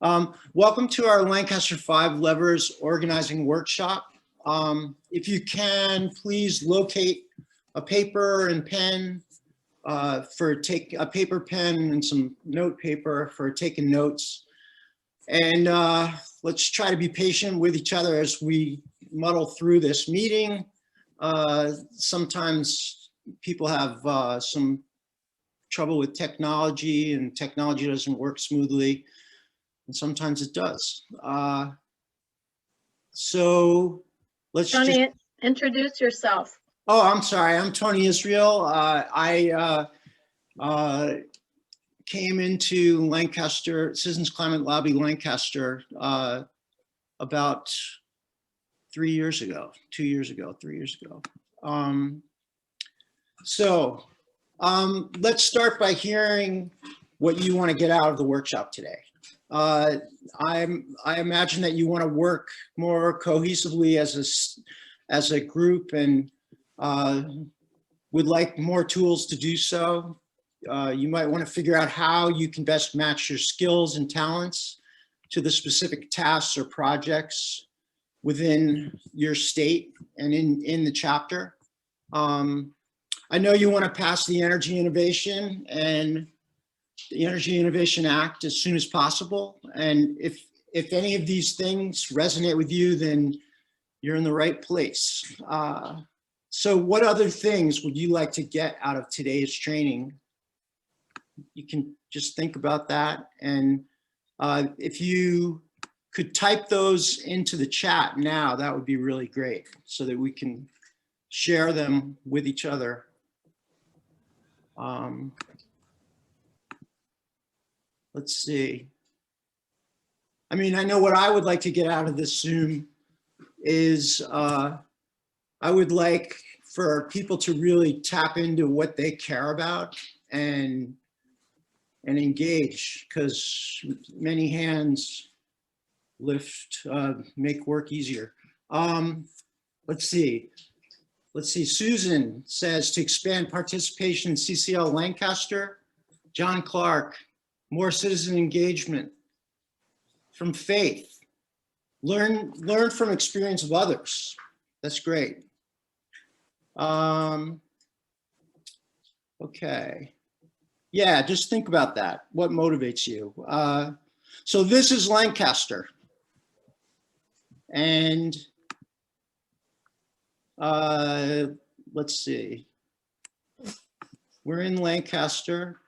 Welcome to our Lancaster 5 Levers Organizing Workshop. If you can, please locate a paper and pen take a paper pen and some note paper for taking notes. And let's try to be patient with each other as we muddle through this meeting. Sometimes people have some trouble with technology and technology doesn't work smoothly. And sometimes it does. So let's Tony, introduce yourself. Oh, I'm sorry. I'm Tony Israel. I came into Lancaster, Citizens Climate Lobby Lancaster, about 3 years ago, 2 years ago, 3 years ago. Let's start by hearing what you want to get out of the workshop today. I imagine that you want to work more cohesively as a group and would like more tools to do so. You might want to figure out how you can best match your skills and talents to the specific tasks or projects within your state and in the chapter. I know you want to pass the Energy Innovation and the Energy Innovation Act as soon as possible. And if any of these things resonate with you, then you're in the right place. So what other things would you like to get out of today's training? You can just think about that. And if you could type those into the chat now, that would be really great so that we can share them with each other. Let's see. I mean, I know what I would like to get out of this Zoom is I would like for people to really tap into what they care about and engage, because many hands lift, make work easier. Let's see. Susan says to expand participation in CCL Lancaster. John Clark, more citizen engagement. From Faith, learn from experience of others. That's great. Okay. Yeah, just think about that. What motivates you? So this is Lancaster. And let's see. We're in Lancaster.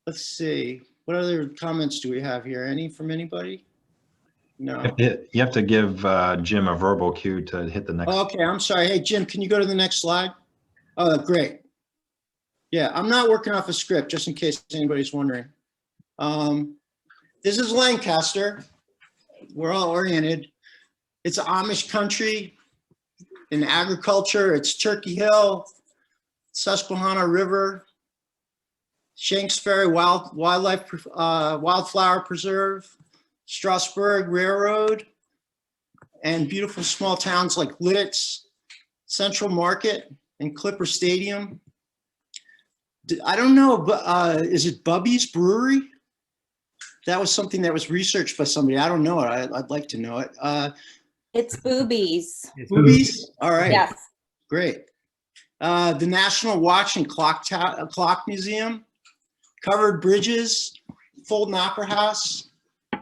Let's see. What other comments do we have here? Any from anybody? No. You have to give Jim a verbal cue to hit the next. Okay, I'm sorry. Hey, Jim, can you go to the next slide? Oh, great. Yeah, I'm not working off a script, just in case anybody's wondering. This is Lancaster. We're all oriented. It's Amish country. In agriculture, it's Turkey Hill, Susquehanna River, Shanks Ferry Wildflower Preserve, Strasburg Railroad, and beautiful small towns like Lidditz, Central Market, and Clipper Stadium. I don't know, but is it Bubby's Brewery? That was something that was researched by somebody. I don't know it. I'd like to know it. It's Boobies. Boobies? All right. Yes. Great. The National Watch and Clock Museum, Covered Bridges, Fulton Opera House.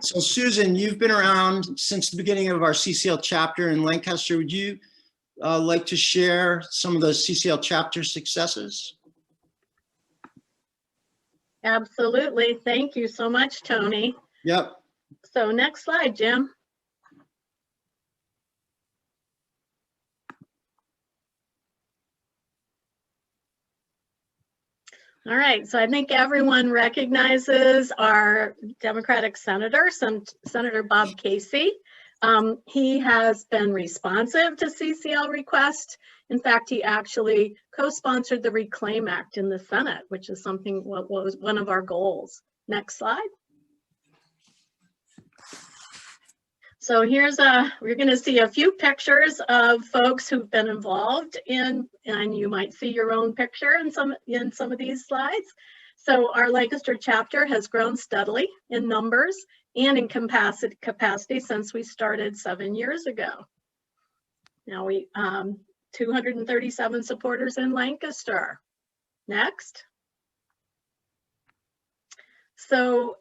So Susan, you've been around since the beginning of our CCL chapter in Lancaster. Would you like to share some of the CCL chapter successes? Absolutely. Thank you so much, Tony. Yep. So next slide, Jim. All right, so I think everyone recognizes our Democratic Senator, Senator Bob Casey. He has been responsive to CCL requests. In fact, he actually co-sponsored the Reclaim Act in the Senate, which is something what was one of our goals. Next slide. So here's we're going to see a few pictures of folks who've been involved in, and you might see your own picture in some of these slides. So our Lancaster chapter has grown steadily in numbers and in capacity since we started 7 years ago. Now we 237 supporters in Lancaster. Next. So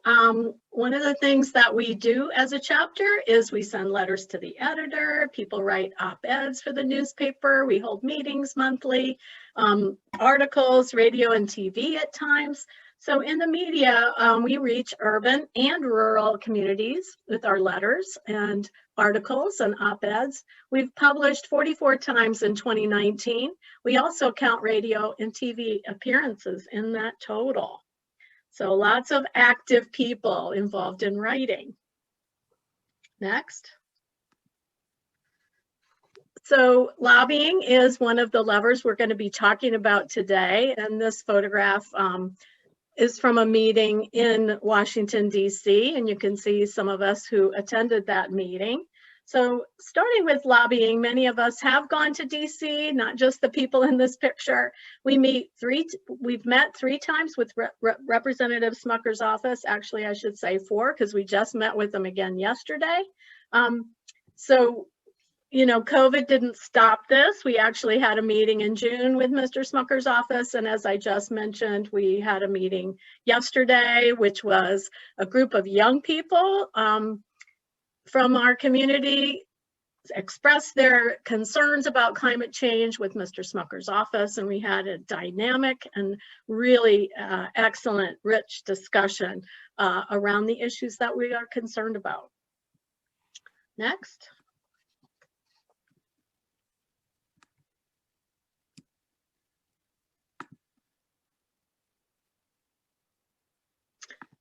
one of the things that we do as a chapter is we send letters to the editor, people write op-eds for the newspaper, we hold meetings monthly, articles, radio and TV at times. So in the media, we reach urban and rural communities with our letters and articles and op-eds. We've published 44 times in 2019. We also count radio and TV appearances in that total. So lots of active people involved in writing. Next. So lobbying is one of the levers we're going to be talking about today. And this photograph is from a meeting in Washington, D.C. And you can see some of us who attended that meeting. So starting with lobbying, many of us have gone to DC, not just the people in this picture. We've met 3 times with Representative Smucker's office. Actually, I should say 4, because we just met with them again yesterday. So, you know, COVID didn't stop this. We actually had a meeting in June with Mr. Smucker's office. And as I just mentioned, we had a meeting yesterday, which was a group of young people from our community expressed their concerns about climate change with Mr. Smucker's office, and we had a dynamic and really excellent, rich discussion around the issues that we are concerned about. Next.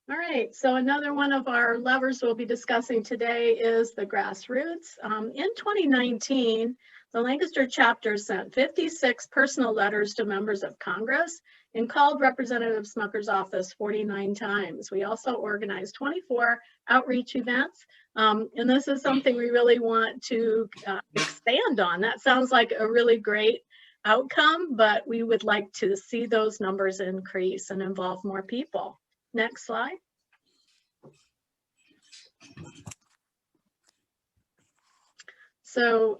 All right, so another one of our levers we'll be discussing today is the grassroots. In 2019, the Lancaster chapter sent 56 personal letters to members of Congress and called Representative Smucker's office 49 times. We also organized 24 outreach events, and this is something we really want to expand on. That sounds like a really great outcome, but we would like to see those numbers increase and involve more people. Next slide. So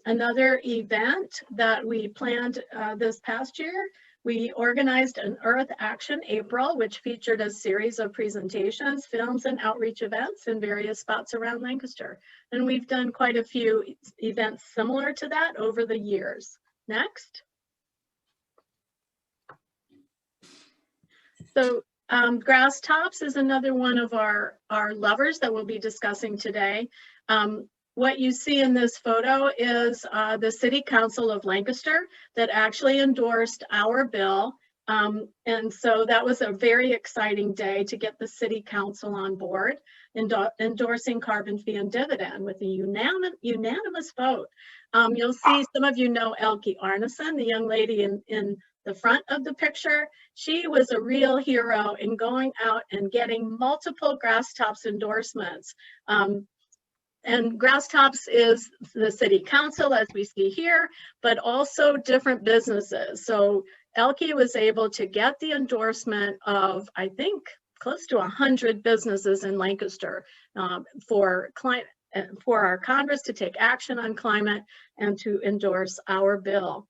another event that we planned this past year, we organized an Earth Action April, which featured a series of presentations, films, and outreach events in various spots around Lancaster. And we've done quite a few events similar to that over the years. Next. So grass tops is another one of our levers that we'll be discussing today. What you see in this photo is the City Council of Lancaster that actually endorsed our bill. And so that was a very exciting day to get the City Council on board, endorsing carbon fee and dividend with a unanimous vote. You'll see some of you know Elke Arneson, the young lady in the front of the picture. She was a real hero in going out and getting multiple grass tops endorsements. And grass tops is the City Council, as we see here, but also different businesses. So Elke was able to get the endorsement of, I think, close to 100 businesses in Lancaster for our Congress to take action on climate and to endorse our bill.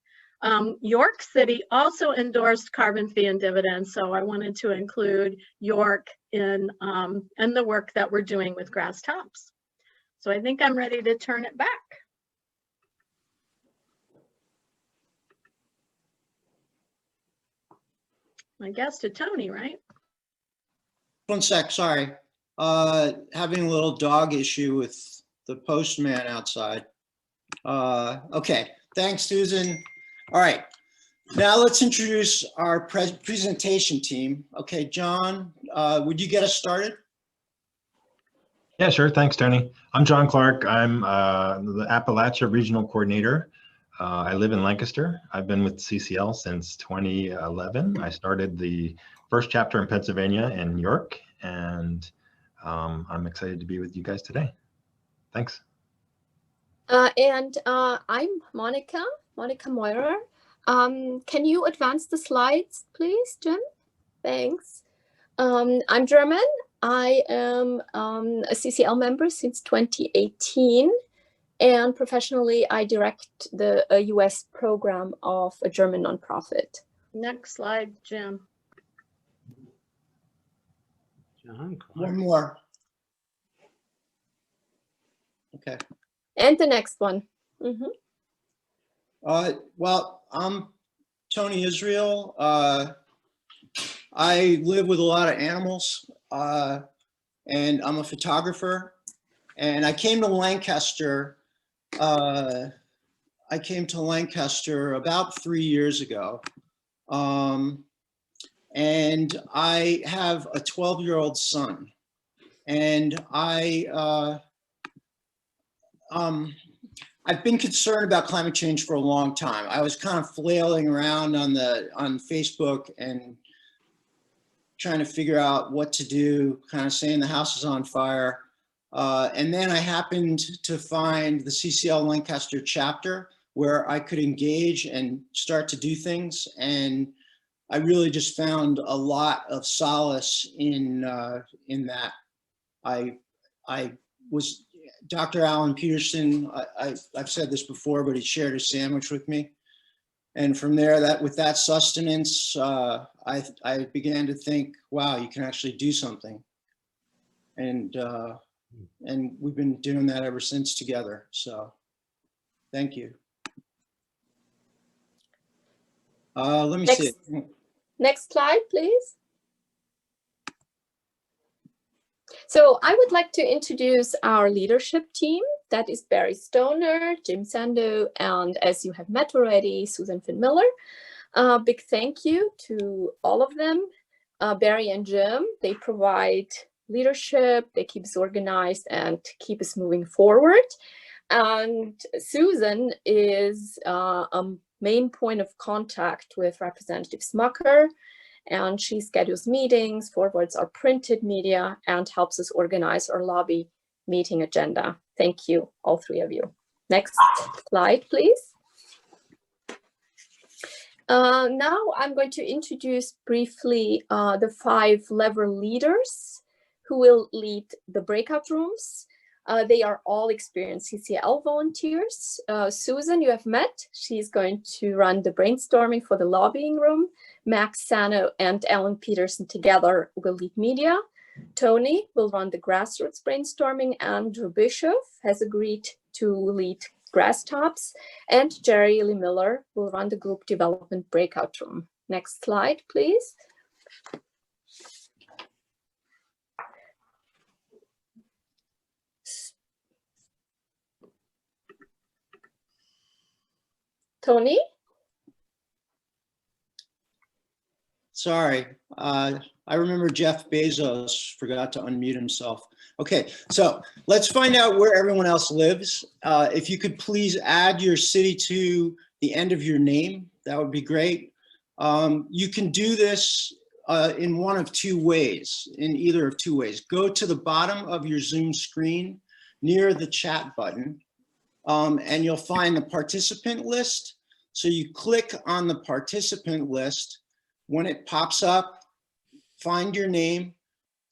York City also endorsed carbon fee and dividends, so I wanted to include York in the work that we're doing with grass tops. So I think I'm ready to turn it back. I guess to Tony, right? One sec, sorry. Having a little dog issue with the postman outside. Okay, thanks, Susan. All right, now let's introduce our presentation team. Okay, John, would you get us started? Yeah, sure. Thanks, Tony. I'm John Clark. I'm the Appalachia Regional Coordinator. I live in Lancaster. I've been with CCL since 2011. I started the first chapter in Pennsylvania in York, and I'm excited to be with you guys today. Thanks. I'm Monica Meurer. Can you advance the slides, please, Jim? Thanks. I'm German. I am a CCL member since 2018, and professionally, I direct the US program of a German nonprofit. Next slide, Jim. John One Clark. more. Okay. And the next one. Mhm. Well, I'm Tony Israel. I live with a lot of animals, and I'm a photographer. And I came to Lancaster. I came to Lancaster about 3 years ago. And I have a 12-year-old son. And I've been concerned about climate change for a long time. I was kind of flailing around on Facebook and trying to figure out what to do, kind of saying the house is on fire. And then I happened to find the CCL Lancaster chapter where I could engage and start to do things. And I really just found a lot of solace in that. I was Dr. Alan Peterson. I've said this before, but he shared a sandwich with me. And from there, with that sustenance, I began to think, wow, you can actually do something. And we've been doing that ever since together. So thank you. Let me see. Next slide, please. So I would like to introduce our leadership team. That is Barry Stoner, Jim Sando, and as you have met already, Susan Finn-Miller. Big thank you to all of them. Barry and Jim, they provide leadership, they keep us organized and keep us moving forward. And Susan is a main point of contact with Representative Smucker, and she schedules meetings, forwards our printed media, and helps us organize our lobby meeting agenda. Thank you, all three of you. Next slide, please. Now I'm going to introduce briefly the 5 lever leaders who will lead the breakout rooms. They are all experienced CCL volunteers. Susan, you have met. She's going to run the brainstorming for the lobbying room. Max Sano and Alan Peterson together will lead media. Tony will run the grassroots brainstorming. Andrew Bishop has agreed to lead grass tops. And Jerry Lee Miller will run the group development breakout room. Next slide, please. Tony? Sorry, I remember Jeff Bezos forgot to unmute himself. Okay, so let's find out where everyone else lives. If you could please add your city to the end of your name, that would be great. You can do this in one of 2 ways, in either of 2 ways. Go to the bottom of your Zoom screen near the chat button, and you'll find the participant list. So you click on the participant list. When it pops up, find your name,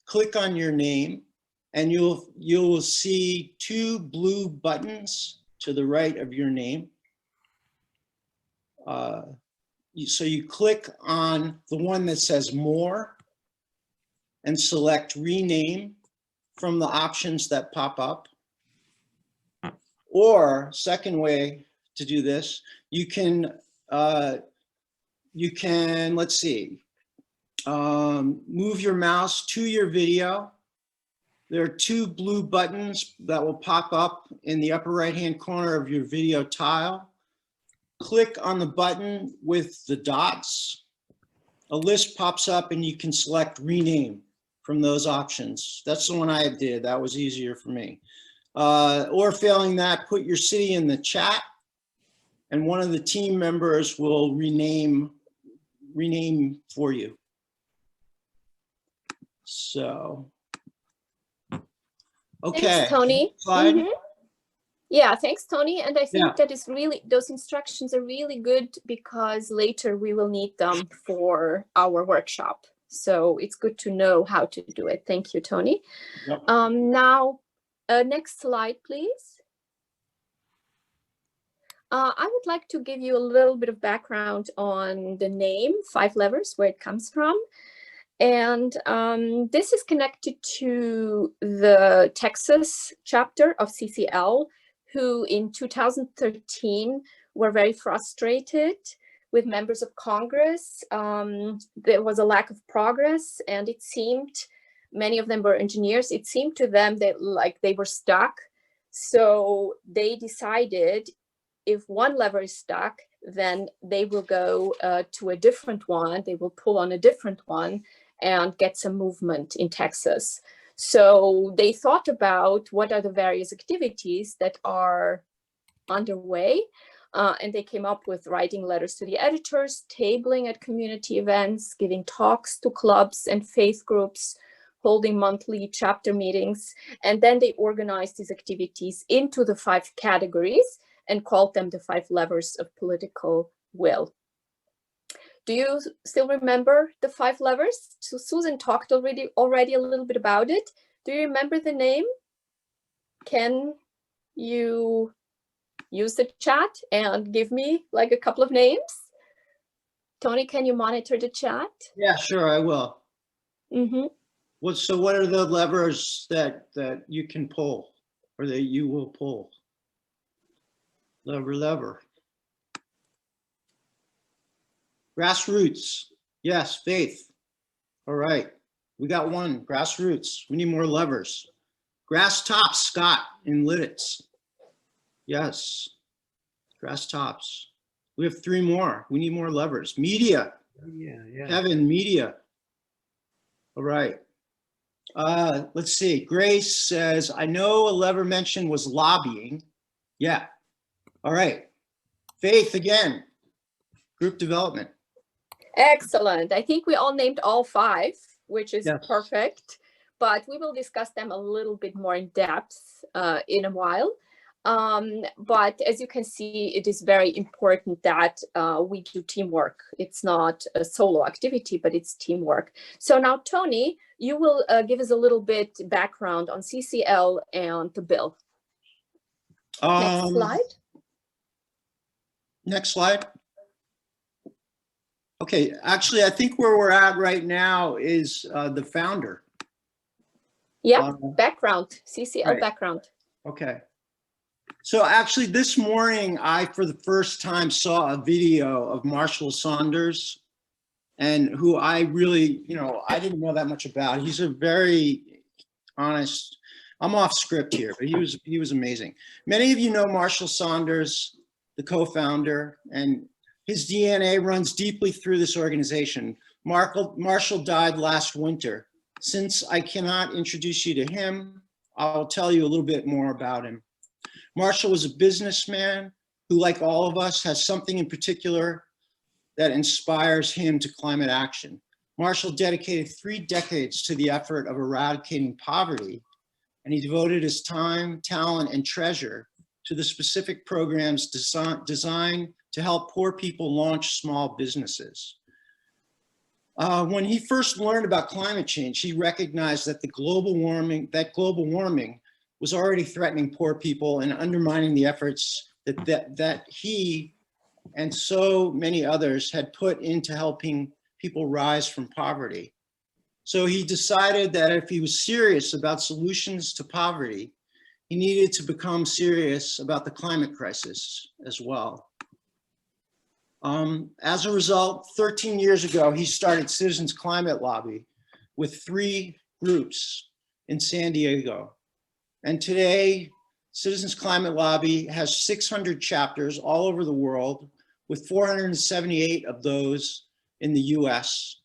click on your name, and you'll see 2 blue buttons to the right of your name. So you click on the one that says more and select rename from the options that pop up. Or second way to do this, you can let's see, move your mouse to your video. There are 2 blue buttons that will pop up in the upper right-hand corner of your video tile. Click on the button with the dots. A list pops up and you can select rename from those options. That's the one I did. That was easier for me. Or failing that, put your city in the chat and one of the team members will rename for you. So, okay. Thanks, Tony. Slide. Mm-hmm. Yeah, thanks, Tony. And I think Yeah. that is really, those instructions are really good because later we will need them for our workshop. So it's good to know how to do it. Thank you, Tony. Yep. Now, next slide, please. I would like to give you a little bit of background on the name 5 Levers, where it comes from. And this is connected to the Texas chapter of CCL, who in 2013 were very frustrated with members of Congress. There was a lack of progress, and it seemed, many of them were engineers, it seemed to them that like they were stuck. So they decided if one lever is stuck, then they will go to a different one. They will pull on a different one and get some movement in Texas. So they thought about what are the various activities that are underway. And they came up with writing letters to the editors, tabling at community events, giving talks to clubs and faith groups, holding monthly chapter meetings. And then they organized these activities into the 5 categories and called them the 5 levers of political will. Do you still remember the 5 levers? So Susan talked already a little bit about it. Do you remember the name? Can you use the chat and give me like a couple of names? Tony, can you monitor the chat? Yeah, sure, I will. Mm-hmm. So what are the levers that you can pull or that you will pull? Lever. Grassroots. Yes, faith. All right. We got one. Grassroots. We need more levers. Grass tops, Scott in Lidditz. Yes. Grass tops. We have 3 more. We need more levers. Media. Yeah. Kevin, media. All right. Let's see. Grace says, I know a lever mentioned was lobbying. Yeah. All right. Faith again. Group development. Excellent. I think we all named all 5, which is Yes. perfect, but we will discuss them a little bit more in depth in a while. But as you can see, it is very important that we do teamwork. It's not a solo activity, but it's teamwork. So now, Tony, you will give us a little bit background on CCL and the bill. Next slide. Next slide. Okay, actually, I think where we're at right now is the founder. Yeah, background, CCL right. background. Okay. So actually this morning, I, for the first time, saw a video of Marshall Saunders, and who I really, I didn't know that much about. He's a very honest, I'm off script here, but he was amazing. Many of you know Marshall Saunders, the co-founder, and his DNA runs deeply through this organization. Marshall died last winter. Since I cannot introduce you to him, I'll tell you a little bit more about him. Marshall was a businessman who, like all of us, has something in particular that inspires him to climate action. Marshall dedicated 3 decades to the effort of eradicating poverty, and he devoted his time, talent, and treasure to the specific programs designed to help poor people launch small businesses. When he first learned about climate change, he recognized that global warming was already threatening poor people and undermining the efforts that he and so many others had put into helping people rise from poverty. So he decided that if he was serious about solutions to poverty, he needed to become serious about the climate crisis as well. As a result, 13 years ago, he started Citizens Climate Lobby with 3 groups in San Diego. And today, Citizens Climate Lobby has 600 chapters all over the world, with 478 of those in the US.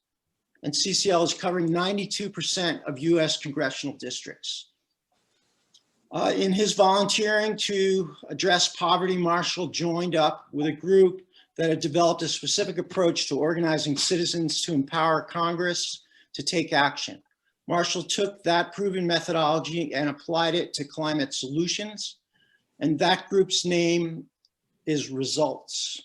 And CCL is covering 92% of US congressional districts. In his volunteering to address poverty, Marshall joined up with a group that had developed a specific approach to organizing citizens to empower Congress to take action. Marshall took that proven methodology and applied it to climate solutions, and that group's name is Results.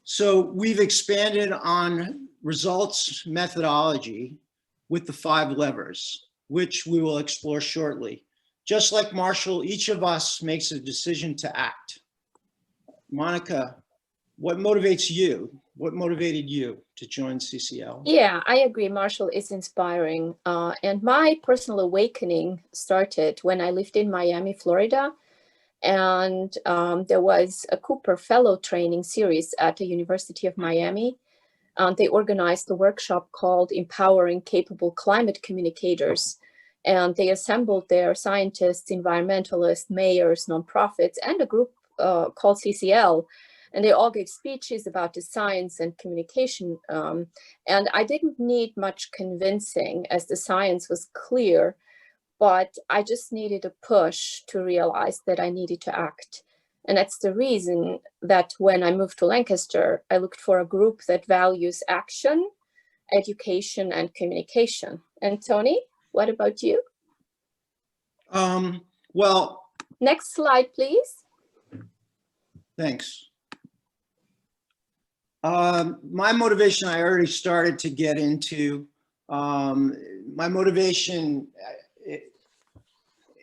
So we've expanded on results methodology with the 5 levers, which we will explore shortly. Just like Marshall, each of us makes a decision to act. Monica, what motivates you? What motivated you to join CCL? Yeah, I agree. Marshall is inspiring. And my personal awakening started when I lived in Miami, Florida. And there was a Cooper Fellow training series at the University of Miami. They organized a workshop called Empowering Capable Climate Communicators. And they assembled their scientists, environmentalists, mayors, nonprofits, and a group called CCL. And they all gave speeches about the science and communication. And I didn't need much convincing, as the science was clear, but I just needed a push to realize that I needed to act. And that's the reason that when I moved to Lancaster, I looked for a group that values action, education, and communication. And Tony, what about you? Well, Next slide, please. thanks. My motivation, I already started to get into. My motivation,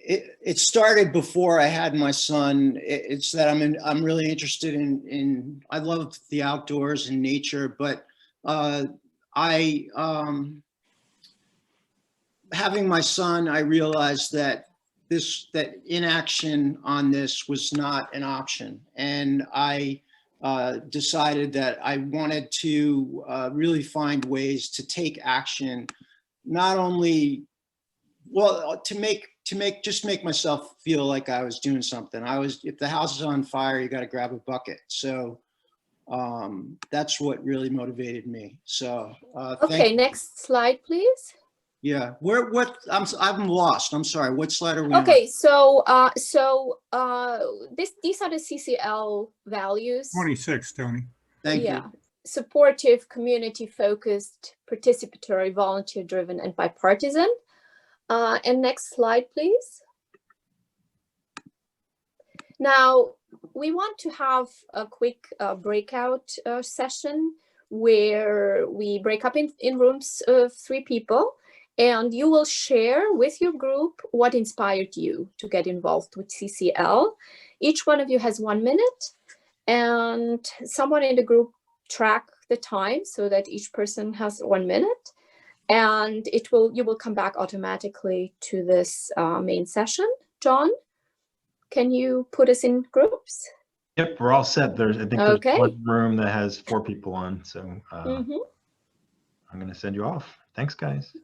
it started before I had my son. It's that I'm really interested in, I love the outdoors and nature, but having my son, I realized that inaction on this was not an option. And I decided that I wanted to really find ways to take action, not only, well, to make myself feel like I was doing something. If the house is on fire, you got to grab a bucket. So that's what really motivated me. So Okay, next slide, please. yeah, I'm lost. I'm sorry. What slide are we on? Okay, these are the CCL values. 26, Tony. Thank Yeah. you. Supportive, community-focused, participatory, volunteer-driven, and bipartisan. And next slide, please. Now, we want to have a quick breakout session where we break up in rooms of 3 people, and you will share with your group what inspired you to get involved with CCL. Each one of you has 1 minute, and someone in the group track the time so that each person has 1 minute. And you will come back automatically to this main session. John, can you put us in groups? Yep, we're all set. I think Okay. there's one room that has 4 people on, so I'm going to send you off. Thanks, guys.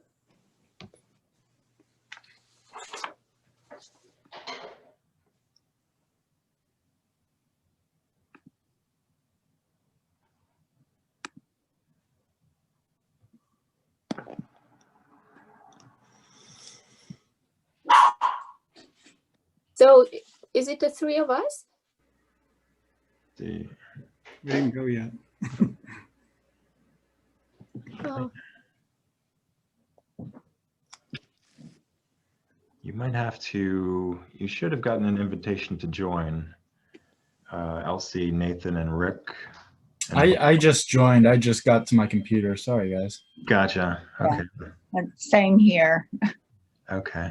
So is it the 3 of us? See. We didn't go yet. Oh, You might have to, you should have gotten an invitation to join. Elsie, Nathan, and Rick. I just joined. I just got to my computer. Sorry, guys. Gotcha. Okay. Same here. Okay.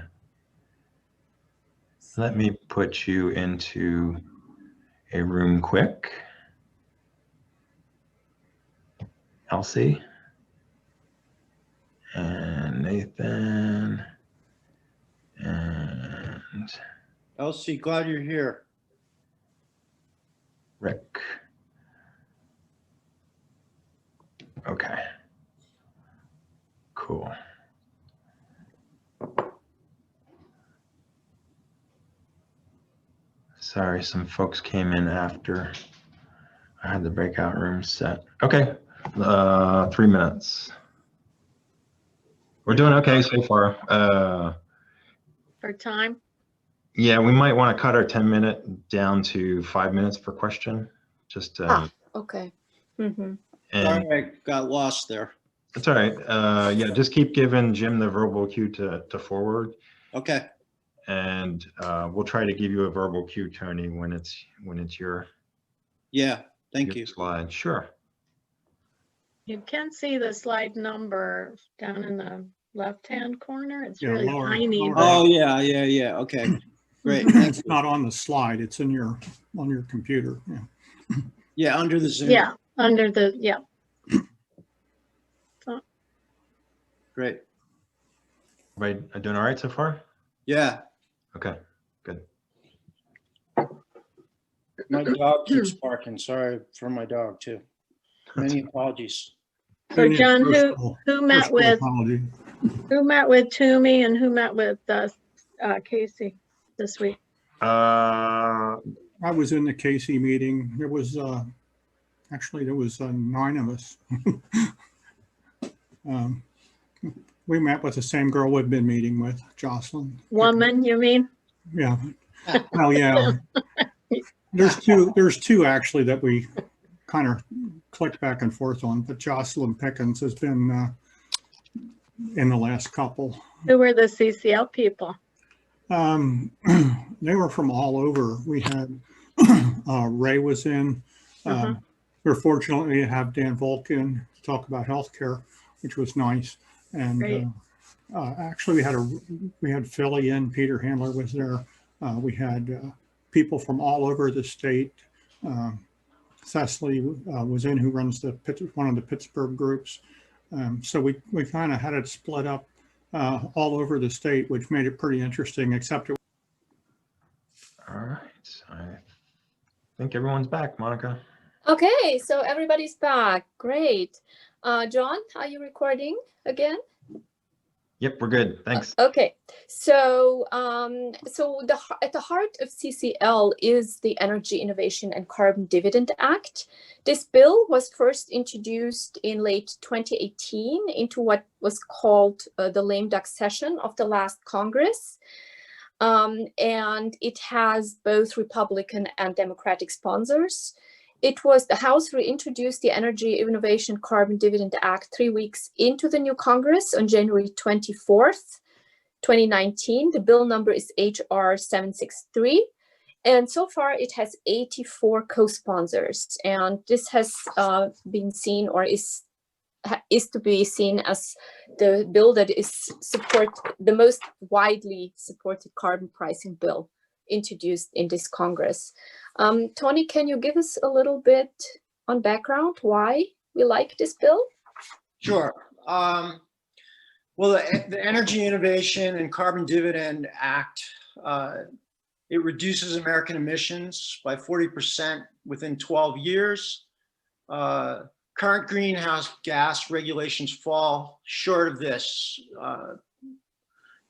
Let me put you into a room quick. Elsie and Nathan and Elsie, glad you're here. Rick. Okay. Cool. Sorry, some folks came in after I had the breakout room set. Okay, 3 minutes. We're doing okay so far. For time? Yeah, we might want to cut our 10-minute down to 5 minutes per question. Just okay. and Sorry, I got lost there. it's all right. Yeah, just keep giving Jim the verbal cue to forward. Okay. And we'll try to give you a verbal cue, Tony, when it's your Yeah. Thank you. slide. Sure. You can see the slide number down in the left-hand corner. It's Yeah, really lower- tiny. lower. but- Oh, yeah. Okay, great. Mhm. Thank It's you. not on the slide, it's in on your computer. Yeah. Yeah, under the Zoom. Yeah, under the, yeah. Great. Everybody doing all right so far? Yeah, Okay, good. my dog keeps barking. Sorry for my dog too. Many apologies. So Who needs John, personal- who met personal with, apology? who met with Toomey and who met with Casey this week? Uh, I was in the Casey meeting. There was, actually, there was 9 of us. We met with the same girl we've been meeting with, Jocelyn. Woman, you mean? Yeah. Oh, yeah. There's two actually that we kind of clicked back and forth on, but Jocelyn Pickens has been in the last couple. Who were the CCL people? They were from all over. We had Ray was in. We're fortunately to have Dan Volkin to talk about healthcare, which was nice. Great. And actually, we had Philly in. Peter Handler was there. We had people from all over the state. Cecily was in, who runs one of the Pittsburgh groups. So we kind of had it split up all over the state, which made it pretty interesting, except it. all right. I think everyone's back, Monica. Okay, so everybody's back. Great. John, are you recording again? Yep, we're good. Thanks. Okay, so at the heart of CCL is the Energy Innovation and Carbon Dividend Act. This bill was first introduced in late 2018 into what was called the lame duck session of the last Congress. And it has both Republican and Democratic sponsors. The House reintroduced the Energy Innovation Carbon Dividend Act 3 weeks into the new Congress on January 24th, 2019. The bill number is HR 763. And so far it has 84 co-sponsors. And this has been seen, or is to be seen as the bill that is the most widely supported carbon pricing bill introduced in this Congress. Tony, can you give us a little bit on background why we like this bill? Sure. Well, the Energy Innovation and Carbon Dividend Act, it reduces American emissions by 40% within 12 years. Current greenhouse gas regulations fall short of this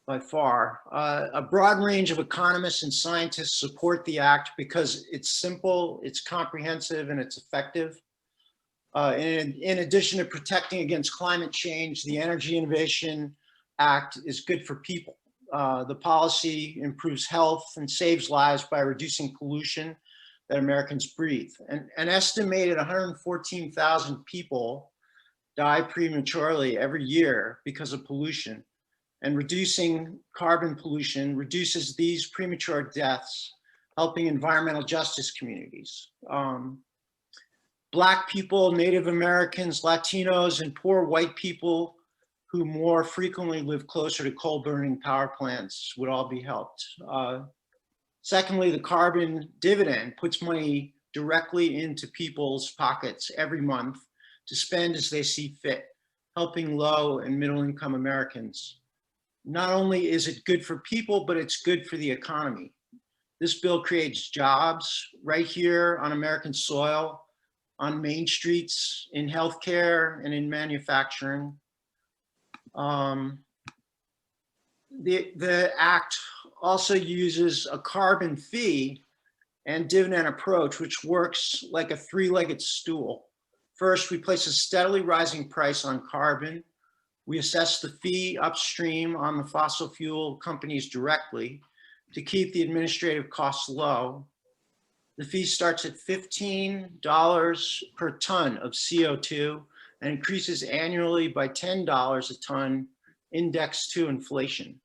by far. A broad range of economists and scientists support the act because it's simple, it's comprehensive, and it's effective. In addition to protecting against climate change, the Energy Innovation Act is good for people. The policy improves health and saves lives by reducing pollution that Americans breathe. An estimated 114,000 people die prematurely every year because of pollution. And reducing carbon pollution reduces these premature deaths, helping environmental justice communities. Black people, Native Americans, Latinos, and poor white people who more frequently live closer to coal-burning power plants would all be helped. Secondly, the carbon dividend puts money directly into people's pockets every month to spend as they see fit, helping low and middle-income Americans. Not only is it good for people, but it's good for the economy. This bill creates jobs right here on American soil, on main streets, in healthcare, and in manufacturing. The act also uses a carbon fee and dividend approach, which works like a three-legged stool. First, we place a steadily rising price on carbon. We assess the fee upstream on the fossil fuel companies directly to keep the administrative costs low. The fee starts at $15 per ton of CO2 and increases annually by $10 a ton, indexed to inflation.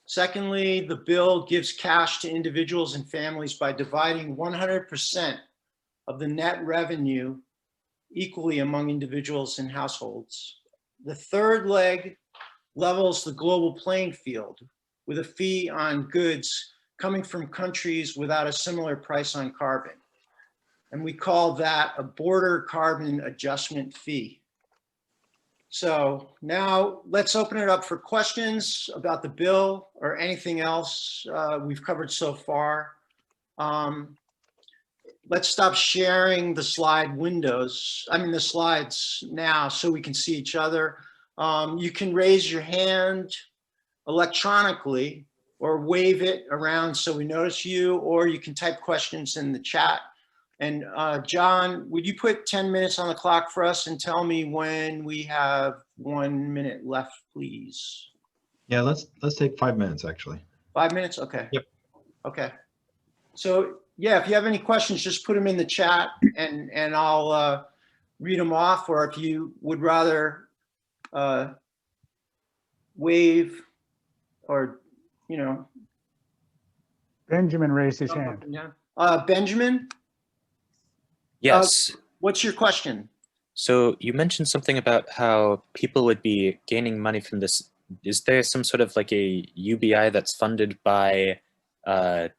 Secondly, the bill gives cash to individuals and families by dividing 100% of the net revenue equally among individuals and households. The third leg levels the global playing field with a fee on goods coming from countries without a similar price on carbon. And we call that a border carbon adjustment fee. So now let's open it up for questions about the bill or anything else we've covered so far. Let's stop sharing the slide windows, the slides now so we can see each other. You can raise your hand electronically or wave it around so we notice you, or you can type questions in the chat. And John, would you put 10 minutes on the clock for us and tell me when we have 1 minute left, please? Yeah, let's take 5 minutes actually. 5 minutes? Okay. Yep. Okay. So yeah, if you have any questions, just put them in the chat and I'll read them off, or if you would rather wave or, Benjamin raised his hand. Benjamin? Yes. What's your question? So you mentioned something about how people would be gaining money from this. Is there some sort of like a UBI that's funded by the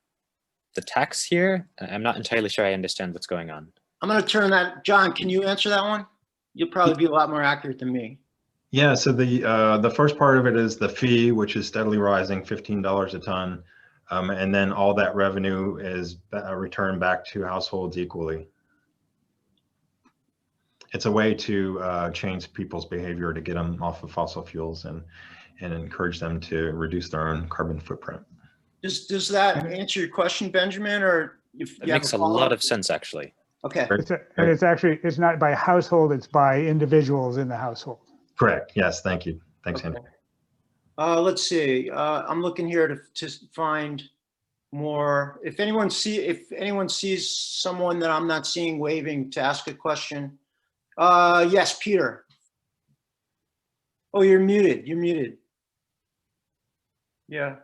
tax here? I'm not entirely sure I understand what's going on. I'm going to turn that, John, can you answer that one? You'll probably be a lot more accurate than me. Yeah, so the first part of it is the fee, which is steadily rising, $15 a ton. And then all that revenue is returned back to households equally. It's a way to change people's behavior to get them off of fossil fuels and encourage them to reduce their own carbon footprint. Does that answer your question, Benjamin, or if It makes a lot of sense, actually. Okay. And it's not by household, it's by individuals in the household. Correct. Yes. Thank you. Thanks, Andy. Let's see. I'm looking here to find more. If anyone sees someone that I'm not seeing waving to ask a question. Yes, Peter. Oh, you're muted. You're muted. Yeah.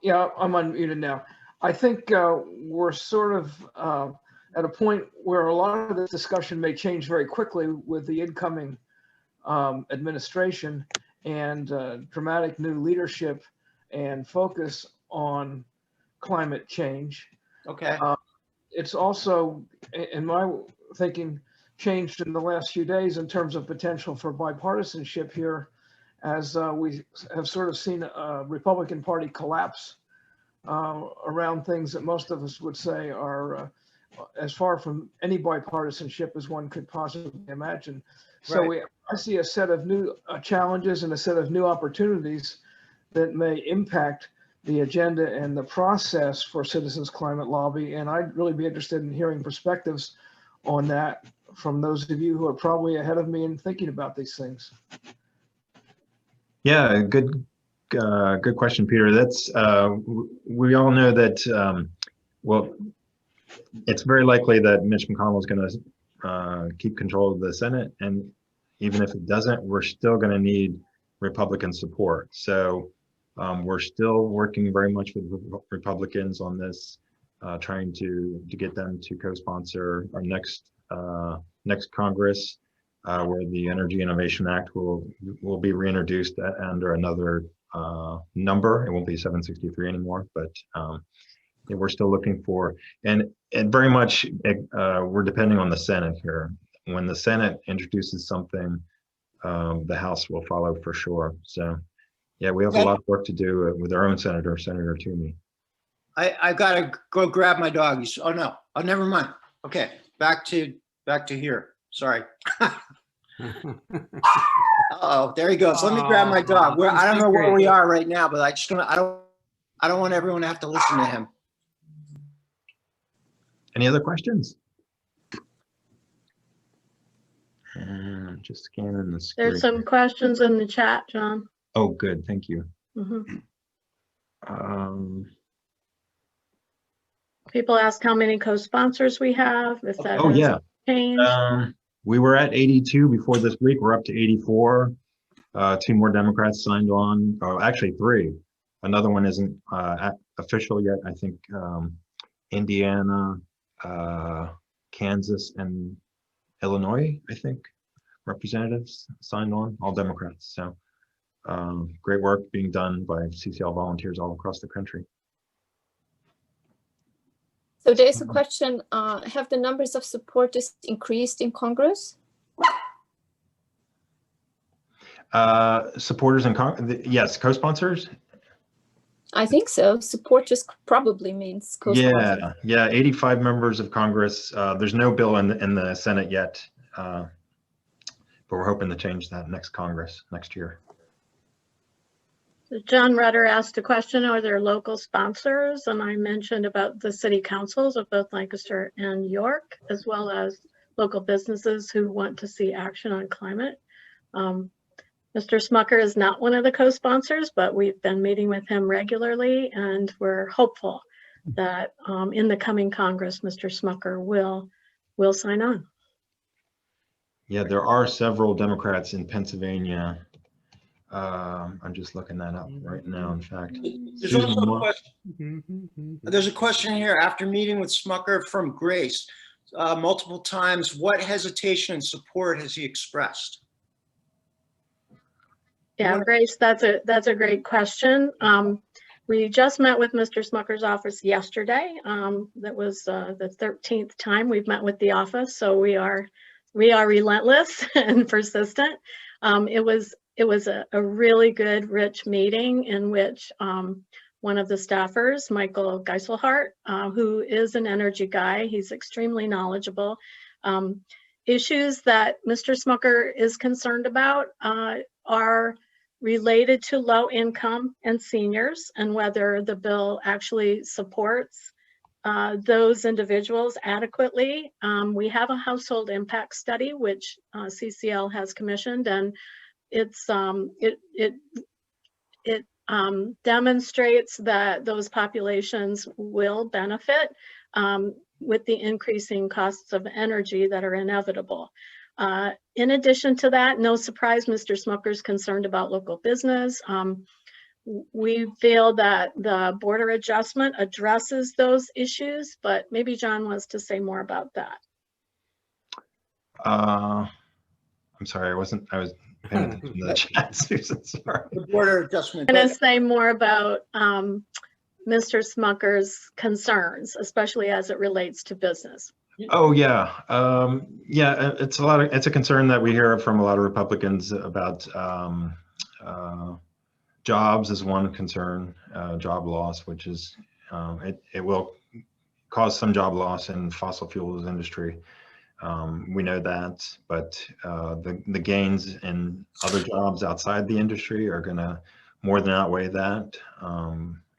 Yeah, I'm unmuted now. I think we're sort of at a point where a lot of this discussion may change very quickly with the incoming administration and dramatic new leadership and focus on climate change. Okay. It's also, in my thinking, changed in the last few days in terms of potential for bipartisanship here, as we have sort of seen a Republican Party collapse around things that most of us would say are as far from any bipartisanship as one could possibly imagine. So Right. I see a set of new challenges and a set of new opportunities that may impact the agenda and the process for Citizens Climate Lobby. And I'd really be interested in hearing perspectives on that from those of you who are probably ahead of me in thinking about these things. Yeah, good question, Peter. That's we all know that. Well, it's very likely that Mitch McConnell is going to keep control of the Senate, and even if it doesn't, we're still going to need Republican support. So we're still working very much with Republicans on this, trying to get them to co-sponsor our next Congress, where the Energy Innovation Act will be reintroduced under another number. It won't be 763 anymore, but yeah, we're still looking for, and very much we're depending on the Senate here. When the Senate introduces something, the House will follow for sure. So yeah, we have a lot of work to do with our own Senator Toomey. I gotta go grab my dog. Oh no, oh never mind. Okay, back to here. Sorry. Oh, there he goes. Let me grab my dog. I don't know where we are right now, but I don't want everyone to have to listen to him. Any other questions? And just scanning the screen. There's some questions in the chat, John. Oh, good. Thank you. Mm-hmm. People ask how many co-sponsors we have, if that oh has yeah, changed. we were at 82 before this week. We're up to 84. 2 more Democrats signed on. Oh, actually 3. Another one isn't official yet. I think Indiana, Kansas, and Illinois, I think, representatives signed on, all Democrats. So great work being done by CCL volunteers all across the country. So there's a question, have the numbers of supporters increased in Congress? Supporters and yes, co-sponsors. I think so. Supporters probably means co-sponsors. Yeah, 85 members of Congress. There's no bill in the Senate yet, but we're hoping to change that next Congress next year. John Rudder asked a question, are there local sponsors? And I mentioned about the city councils of both Lancaster and York, as well as local businesses who want to see action on climate. Mr. Smucker is not one of the co-sponsors, but we've been meeting with him regularly, and we're hopeful that in the coming Congress, Mr. Smucker will sign on. Yeah, there are several Democrats in Pennsylvania. I'm just looking that up right now, in fact. There's also a question. There's a question here, after meeting with Smucker from Grace multiple times, what hesitation and support has he expressed? Yeah, Grace, that's a great question. We just met with Mr. Smucker's office yesterday. That was the 13th time we've met with the office, so we are relentless and persistent. It was a really good, rich meeting in which one of the staffers, Michael Geiselhart, who is an energy guy, he's extremely knowledgeable. Issues that Mr. Smucker is concerned about are related to low income and seniors, and whether the bill actually supports those individuals adequately. We have a household impact study, which CCL has commissioned, and it demonstrates that those populations will benefit with the increasing costs of energy that are inevitable. In addition to that, no surprise, Mr. Smucker's concerned about local business. We feel that the border adjustment addresses those issues, but maybe John wants to say more about that. I'm sorry, I was paying attention to the chat, Susan, sorry. The border adjustment. I'm going to say more about Mr. Smucker's concerns, especially as it relates to business. Oh yeah, yeah. It's a concern that we hear from a lot of Republicans about jobs is one concern, job loss, which is it will cause some job loss in fossil fuels industry. We know that, but the gains in other jobs outside the industry are going to more than outweigh that,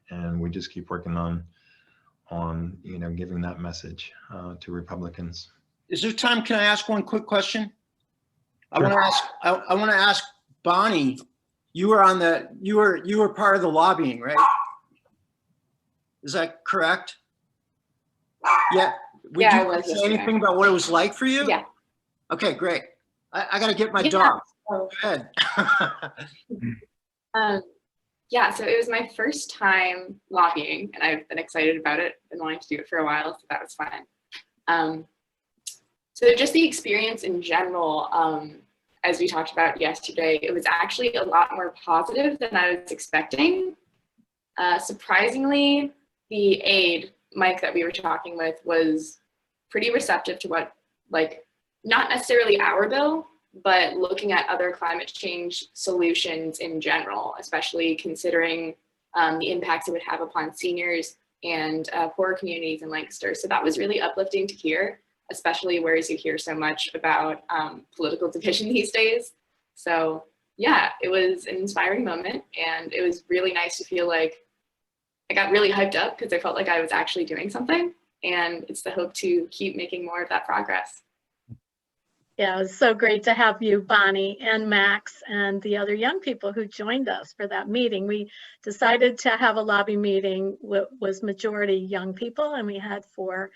and we just keep working on giving that message to Republicans. Is there time? Can I ask one quick question? Sure. I want to ask Bonnie. You were part of the lobbying, right? Is that correct? Yeah. Would you say anything about what it was like for you? Yeah. Okay, great. I got to get my dog. Go ahead. Yeah, so it was my first time lobbying, and I've been excited about it. Been wanting to do it for a while, so that was fun. So just the experience in general, as we talked about yesterday, it was actually a lot more positive than I was expecting. Surprisingly, the aide, Mike, that we were talking with was pretty receptive to what, not necessarily our bill, but looking at other climate change solutions in general, especially considering the impacts it would have upon seniors and poorer communities in Lancaster. So that was really uplifting to hear, especially whereas you hear so much about political division these days. So yeah, it was an inspiring moment, and it was really nice to feel like I got really hyped up because I felt like I was actually doing something, and it's the hope to keep making more of that progress. Yeah, it was so great to have you, Bonnie, and Max, and the other young people who joined us for that meeting. We decided to have a lobby meeting that was majority young people, and we had 4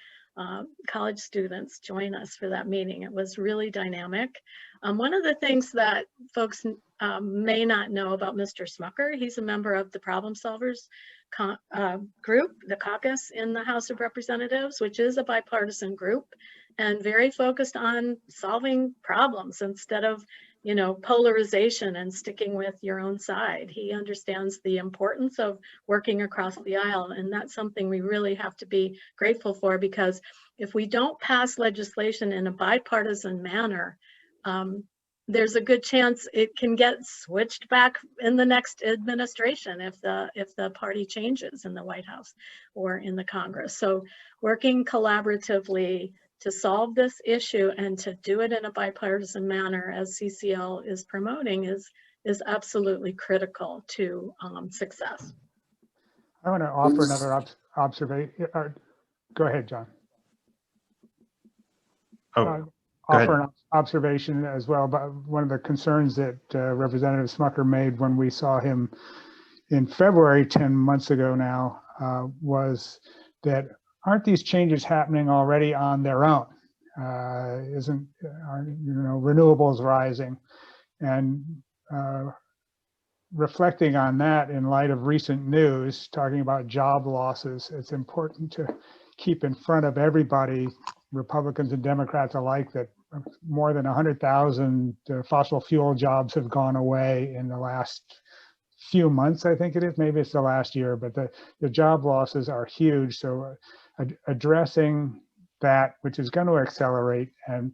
college students join us for that meeting. It was really dynamic. One of the things that folks may not know about Mr. Smucker, he's a member of the Problem Solvers group, the caucus in the House of Representatives, which is a bipartisan group and very focused on solving problems instead of, you know, polarization and sticking with your own side. He understands the importance of working across the aisle, and that's something we really have to be grateful for, because if we don't pass legislation in a bipartisan manner, there's a good chance it can get switched back in the next administration if the party changes in the White House or in the Congress. So working collaboratively to solve this issue and to do it in a bipartisan manner, as CCL is promoting, is absolutely critical to success. I want to offer another observation. Go ahead, John. Offer an observation as well. But one of the concerns that Representative Smucker made when we saw him in February 10 months ago now was that aren't these changes happening already on their own? Aren't, you know, renewables rising? And reflecting on that in light of recent news, talking about job losses, it's important to keep in front of everybody, Republicans and Democrats alike, that more than 100,000 fossil fuel jobs have gone away in the last few months, I think it is. Maybe it's the last year, but the job losses are huge. So addressing that, which is going to accelerate, and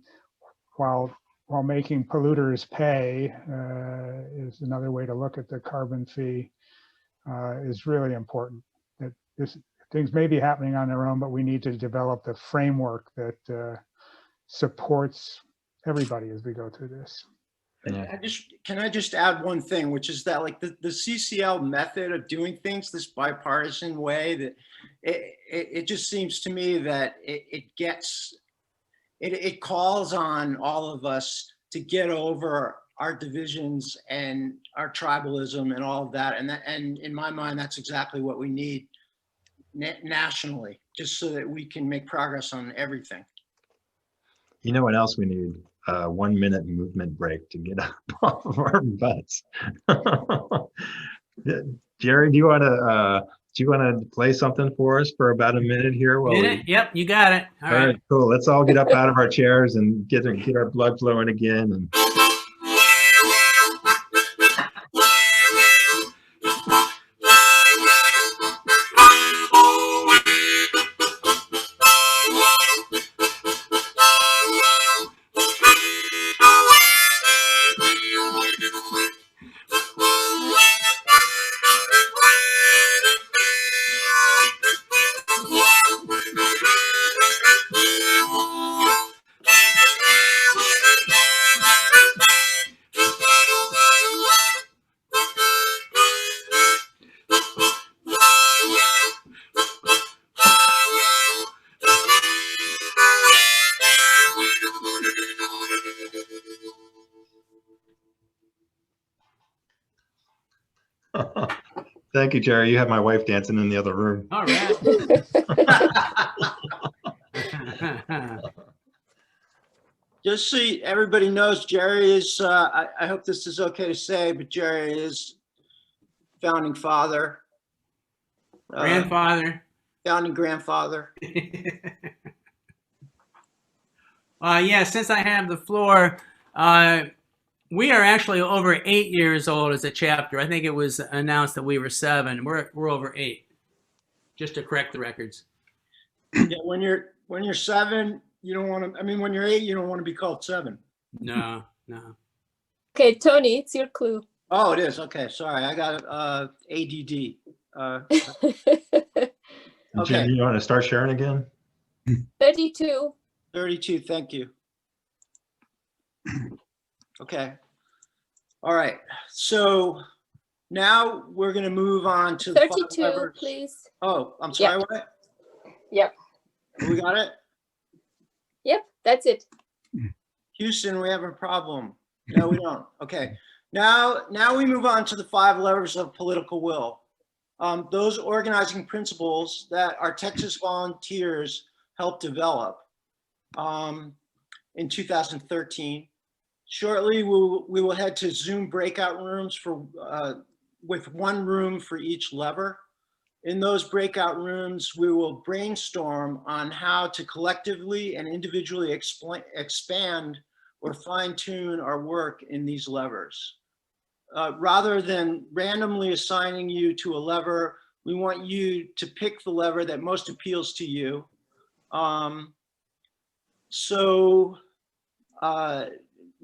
while making polluters pay is another way to look at the carbon fee, is really important. That things may be happening on their own, but we need to develop the framework that supports everybody as we go through this. Can I just add one thing, which is that like the CCL method of doing things this bipartisan way, that it just seems to me that it calls on all of us to get over our divisions and our tribalism and all of that. And in my mind, that's exactly what we need nationally, just so that we can make progress on everything. You know what else we need? 1 minute movement break to get up off of our butts. Jerry, do you want to play something for us for about a minute here? Yep, you got it. All right, cool. Let's all get up out of our chairs and get our blood flowing again. And thank you, Jerry. You have my wife dancing in the other room. All right. Just so everybody knows, Jerry is, I hope this is okay to say, but Jerry is founding father. Grandfather. Founding grandfather. Yeah, since I have the floor, we are actually over 8 years old as a chapter. I think it was announced that we were 7. We're over 8. Just to correct the records. Yeah, when you're 7, you don't want to. I mean, when you're 8, you don't want to be called 7. No. Okay, Tony, it's your clue. Oh, it is. Okay, sorry, I got ADD. Okay. Jim, you want to start sharing again? 32. 32. Thank you. Okay. All right. So now we're going to move on to 32, please. Oh, I'm sorry. Yep. What? Yep. We got it? Yep, that's it. Houston, we have a problem. No, we don't. Okay. Now we move on to the 5 levers of political will. Those organizing principles that our Texas volunteers helped develop in 2013. Shortly, we will head to Zoom breakout rooms with 1 room for each lever. In those breakout rooms, we will brainstorm on how to collectively and individually expand or fine-tune our work in these levers. Rather than randomly assigning you to a lever, we want you to pick the lever that most appeals to you.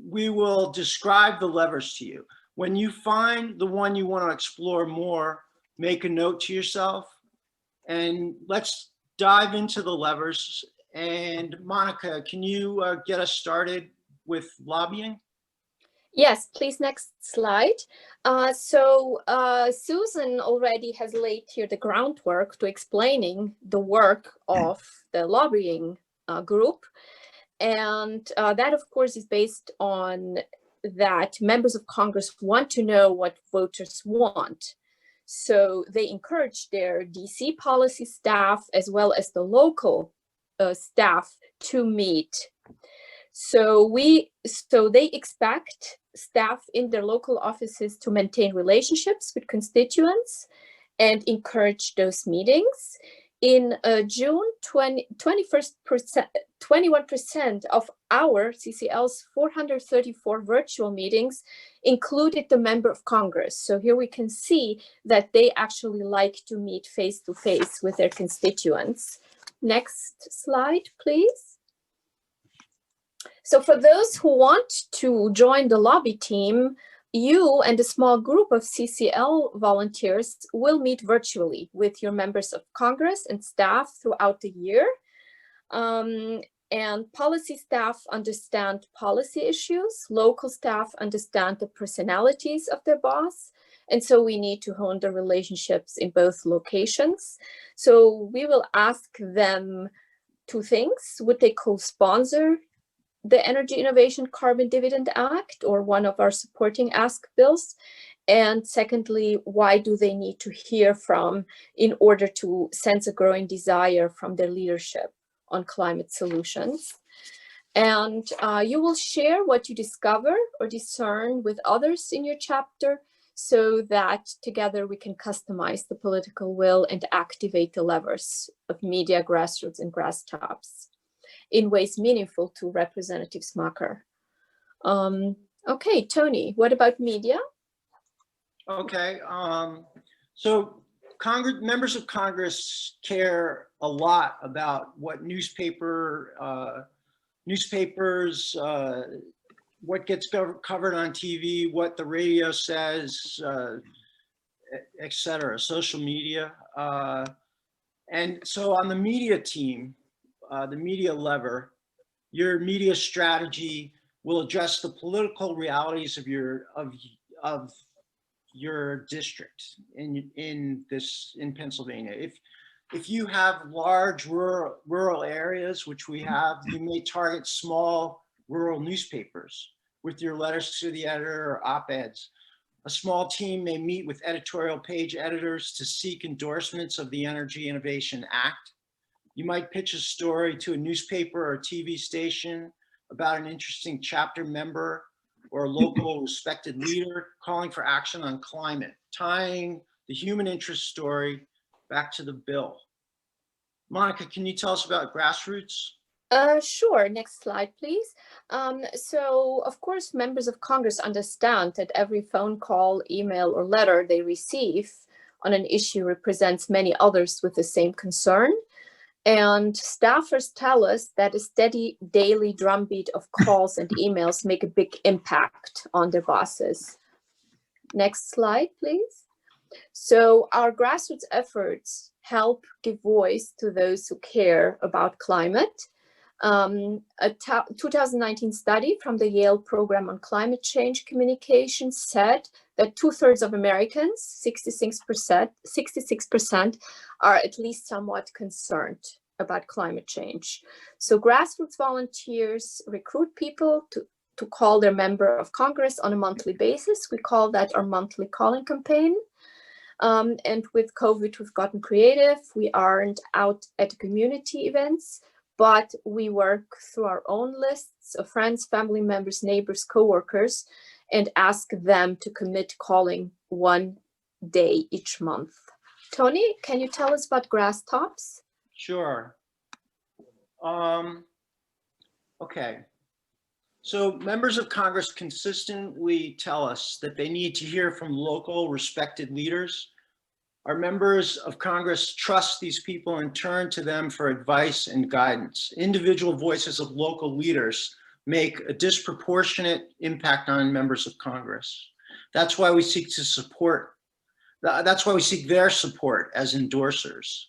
We will describe the levers to you. When you find the one you want to explore more, make a note to yourself, and let's dive into the levers. And Monica, can you get us started with lobbying? Yes, please, next slide. Susan already has laid here the groundwork to explaining the work of the lobbying group. And that, of course, is based on that members of Congress want to know what voters want. So they encourage their DC policy staff as well as the local staff to meet. So they expect staff in their local offices to maintain relationships with constituents and encourage those meetings. In June, 21% of our CCL's 434 virtual meetings included the member of Congress. So here we can see that they actually like to meet face-to-face with their constituents. Next slide, please. So for those who want to join the lobby team, you and a small group of CCL volunteers will meet virtually with your members of Congress and staff throughout the year. And policy staff understand policy issues, local staff understand the personalities of their boss. And so we need to hone the relationships in both locations. So we will ask them two things. Would they co-sponsor the Energy Innovation Carbon Dividend Act or one of our supporting ask bills? And secondly, why do they need to hear from in order to sense a growing desire from their leadership on climate solutions? And you will share what you discover or discern with others in your chapter so that together we can customize the political will and activate the levers of media, grassroots, and grass tops in ways meaningful to Representative Smucker. Okay, Tony, what about media? Okay, so members of Congress care a lot about what newspapers, what gets covered on TV, what the radio says, et cetera, social media. And so on the media team, the media lever, your media strategy will address the political realities of your district in Pennsylvania. If you have large rural areas, which we have, you may target small rural newspapers with your letters to the editor or op-eds. A small team may meet with editorial page editors to seek endorsements of the Energy Innovation Act. You might pitch a story to a newspaper or TV station about an interesting chapter member or a local respected leader calling for action on climate, tying the human interest story back to the bill. Monica, can you tell us about grassroots? Sure, next slide, please. So, of course, members of Congress understand that every phone call, email, or letter they receive on an issue represents many others with the same concern. And staffers tell us that a steady daily drumbeat of calls and emails make a big impact on their bosses. Next slide, please. So our grassroots efforts help give voice to those who care about climate. A 2019 study from the Yale Program on Climate Change Communication said that 2/3 of Americans, 66%, are at least somewhat concerned about climate change. So grassroots volunteers recruit people to call their member of Congress on a monthly basis. We call that our monthly calling campaign. And with COVID, we've gotten creative. We aren't out at community events, but we work through our own lists of friends, family members, neighbors, coworkers, and ask them to commit calling one day each month. Tony, can you tell us about grass tops? Sure. Okay. So members of Congress consistently tell us that they need to hear from local respected leaders. Our members of Congress trust these people and turn to them for advice and guidance. Individual voices of local leaders make a disproportionate impact on members of Congress. That's why we seek to support, that's why we seek their support as endorsers.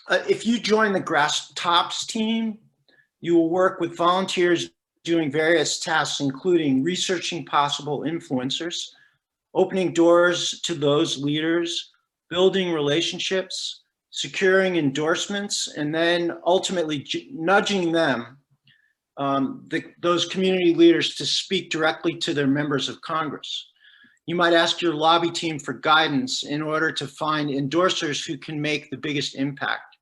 If you join the Grass Tops team, you will work with volunteers doing various tasks, including researching possible influencers, opening doors to those leaders, building relationships, securing endorsements, and then ultimately nudging them, those community leaders, to speak directly to their members of Congress. You might ask your lobby team for guidance in order to find endorsers who can make the biggest impact.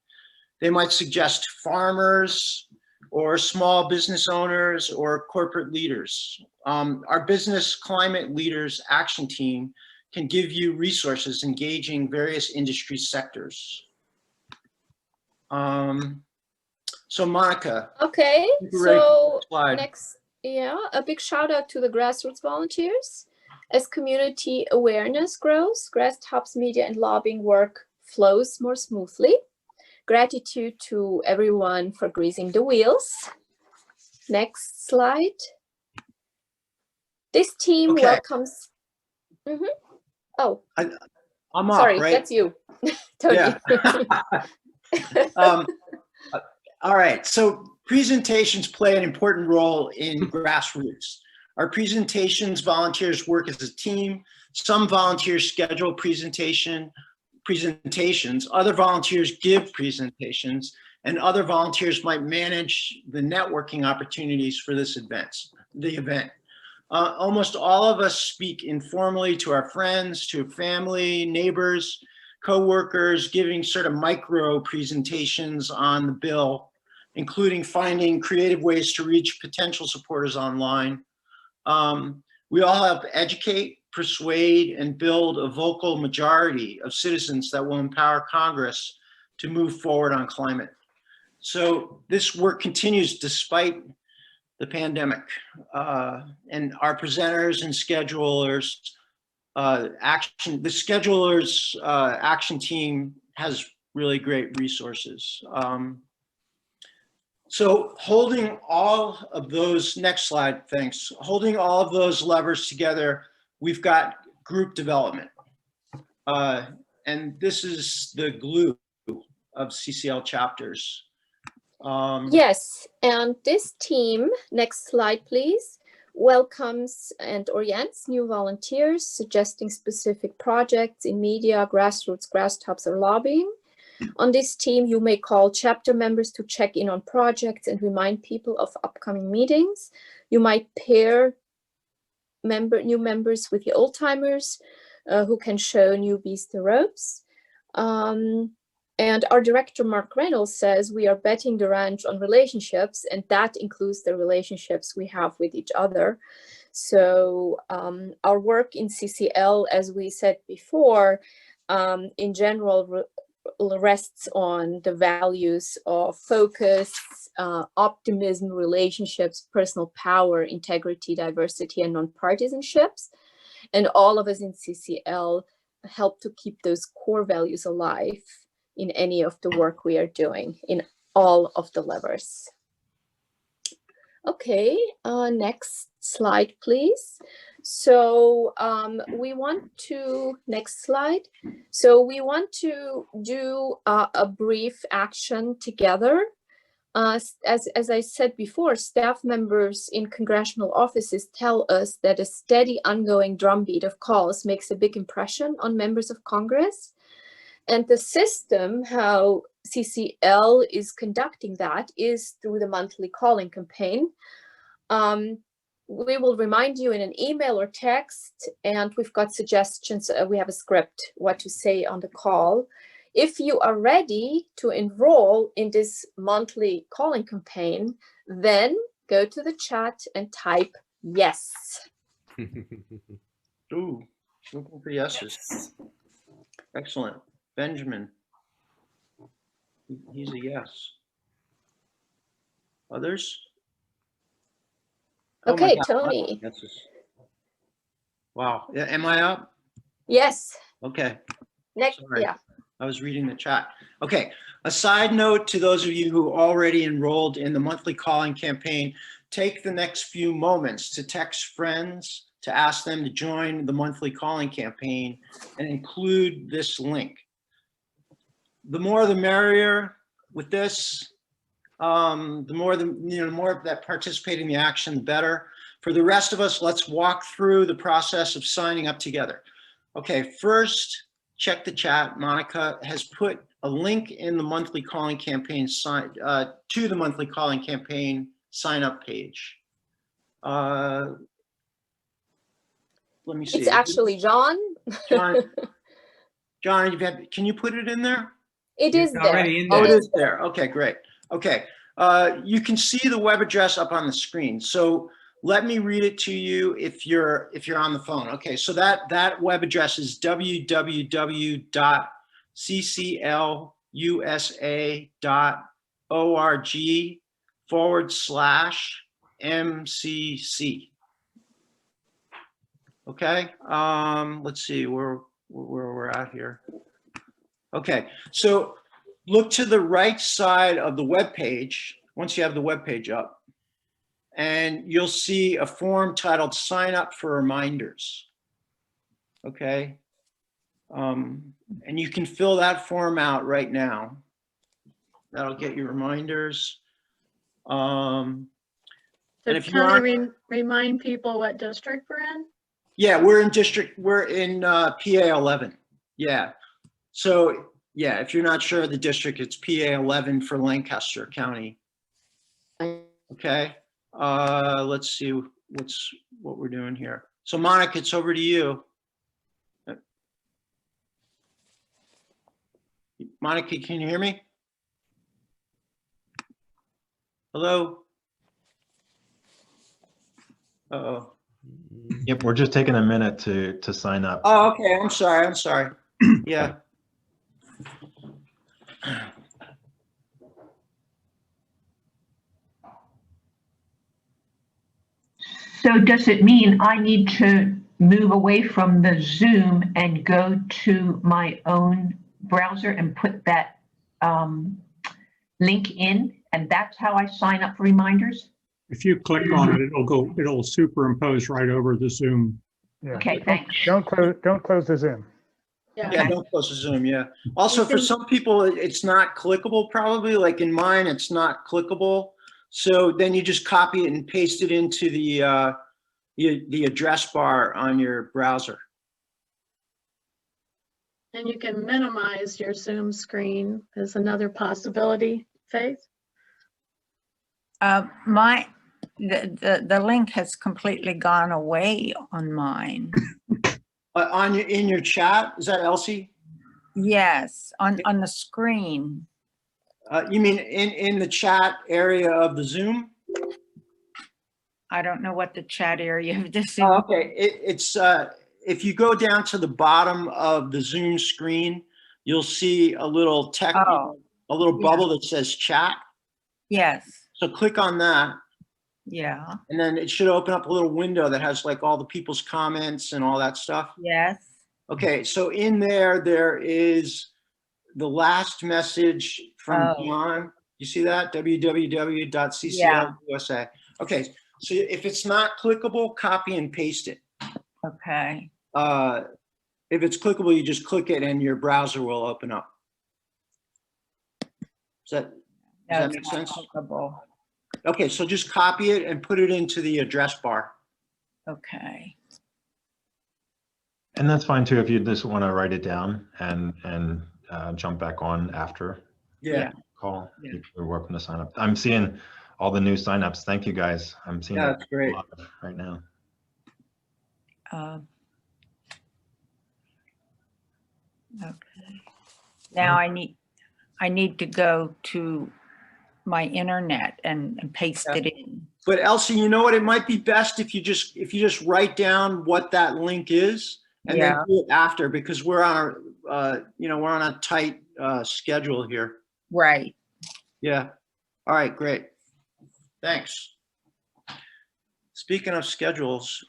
They might suggest farmers, or small business owners, or corporate leaders. Our Business Climate Leaders Action Team can give you resources engaging various industry sectors. So Monica. Okay, so next, a big shout out to the grassroots volunteers. As community awareness grows, Grass Tops media and lobbying work flows more smoothly. Gratitude to everyone for greasing the wheels. Next slide. This team welcomes. Oh, I'm sorry, up, right? that's you, Tony. Yeah. All right, so presentations play an important role in grassroots. Our presentations volunteers work as a team. Some volunteers schedule presentations, other volunteers give presentations, and other volunteers might manage the networking opportunities for the event. Almost all of us speak informally to our friends, to family, neighbors, co-workers, giving sort of micro presentations on the bill, including finding creative ways to reach potential supporters online. We all help educate, persuade, and build a vocal majority of citizens that will empower Congress to move forward on climate. So this work continues despite the pandemic, and our presenters and schedulers, the schedulers action team has really great resources. So holding all of those, next slide, thanks. Holding all of those levers together, we've got group development. And this is the glue of CCL chapters. Yes, and this team, next slide please, welcomes and orients new volunteers, suggesting specific projects in media, grassroots, grass tops, or lobbying. On this team, you may call chapter members to check in on projects and remind people of upcoming meetings. You might pair new members with the old timers who can show newbies the ropes. And our director, Mark Reynolds, says we are betting the ranch on relationships, and that includes the relationships we have with each other. So our work in CCL, as we said before, in general, rests on the values of focus, optimism, relationships, personal power, integrity, diversity, and non-partisanships. And all of us in CCL help to keep those core values alive in any of the work we are doing, in all of the levers. Okay, next slide, please. So we want to, next slide. So we want to do a brief action together. As I said before, staff members in congressional offices tell us that a steady ongoing drumbeat of calls makes a big impression on members of Congress. And the system, how CCL is conducting that, is through the monthly calling campaign. We will remind you in an email or text, and we've got suggestions. We have a script, what to say on the call. If you are ready to enroll in this monthly calling campaign, then go to the chat and type yes. Ooh, looking for yeses. Excellent. Benjamin. He's a yes. Others? Oh my Okay, God, Tony. that's just- Wow. Yeah, am I up? Yes. Okay. Next, Sorry. yeah. I was reading the chat. Okay. A side note to those of you who already enrolled in the monthly calling campaign, take the next few moments to text friends to ask them to join the monthly calling campaign and include this link. The more the merrier with this. The more that participate in the action, the better. For the rest of us, let's walk through the process of signing up together. Okay, first, check the chat. Monica has put a link in the monthly calling campaign to the monthly calling campaign sign up page. Let me see. It's actually John. John, can you put it in there? It is there. Already in Oh, there. it is there. Okay, great. Okay, you can see the web address up on the screen. So let me read it to you if you're on the phone. Okay, so that web address is www.cclusa.org/MCC. Okay, let's see where we're at here. Okay, so look to the right side of the web page once you have the web page up, and you'll see a form titled "Sign Up for Reminders." Okay, and you can fill that form out right now. That'll get you reminders. So And if you Tony, remind people what district we're in? Yeah, we're in PA 11. Yeah. So yeah, if you're not sure of the district, it's PA 11 for Lancaster County. Okay. Let's see what we're doing here. So Monica, it's over to you. Monica, can you hear me? Hello? Uh-oh. Yep, we're just taking a minute to sign up. Oh, okay. I'm sorry. Yeah. So does it mean I need to move away from the Zoom and go to my own browser and put that link in? And that's how I sign up for reminders? If you click on it, it'll superimpose right over the Zoom. Yeah. Okay, thanks. Don't close the Zoom. Yeah, don't close the Zoom, yeah. Also, for some people, it's not clickable probably, like in mine, it's not clickable. So then you just copy it and paste it into the address bar on your browser. And you can minimize your Zoom screen is another possibility, Faith. The link has completely gone away on mine. In your chat, is that Elsie? Yes, on the screen. You mean in the chat area of the Zoom? I don't know what the chat area of the Zoom. Oh, okay, it's if you go down to the bottom of the Zoom screen, you'll see a little a little bubble that says chat. Yes. So click on that. Yeah. And then it should open up a little window that has like all the people's comments and all that stuff. Yes. Okay, so in there is the last message from John. You see that? www.cclusa. Okay, so if it's not clickable, copy and paste it. Okay. If it's clickable, you just click it and your browser will open up. Does that make sense? Clickable. Okay, so just copy it and put it into the address bar. Okay. And that's fine too if you just want to write it down and jump back on after Yeah. call. Yeah. You're welcome to sign up. I'm seeing all the new signups. Thank you guys. I'm seeing that's great right now. Okay. Now I need to go to my internet and paste it in. But Elsie, you know what? It might be best if you just write down what that link is and then do it after, because we're on we're on a tight schedule here. Right. Yeah. All right, great. Thanks. Speaking of schedules,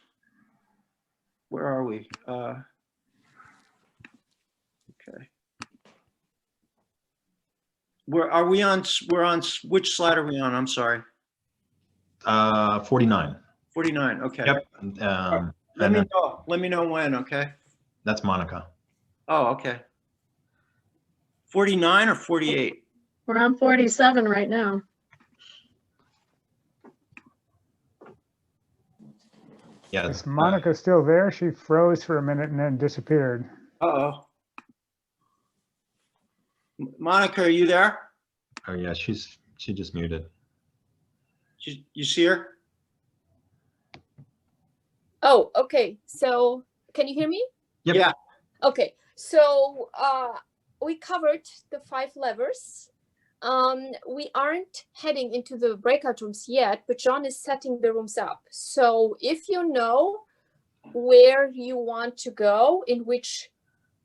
where are we? Okay. Where are we on? We're on, which slide are we on? I'm sorry. 49. 49, okay. Yep. Let me know. Let me know when, okay? That's Monica. Oh, okay. 49 or 48? We're on 47 right now. Yeah. Is Monica still there? She froze for a minute and then disappeared. Uh-oh. Monica, are you there? Oh yeah, she just muted. You see her? Oh, okay. So can you hear me? Yep. Yeah. Okay. So we covered the 5 levers. We aren't heading into the breakout rooms yet, but John is setting the rooms up. So if you know where you want to go, in which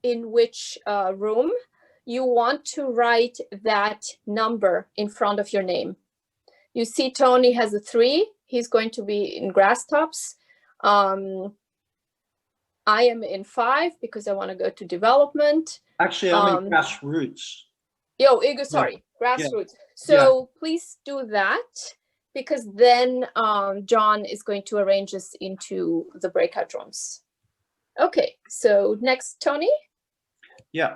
room, you want to write that number in front of your name. You see Tony has a 3. He's going to be in grass tops. I am in 5 because I want to go to development. Actually, I'm in grassroots. Sorry, grassroots. Yeah. So please do that, because then John is going to arrange us into the breakout rooms. Okay, so next, Tony. Yeah.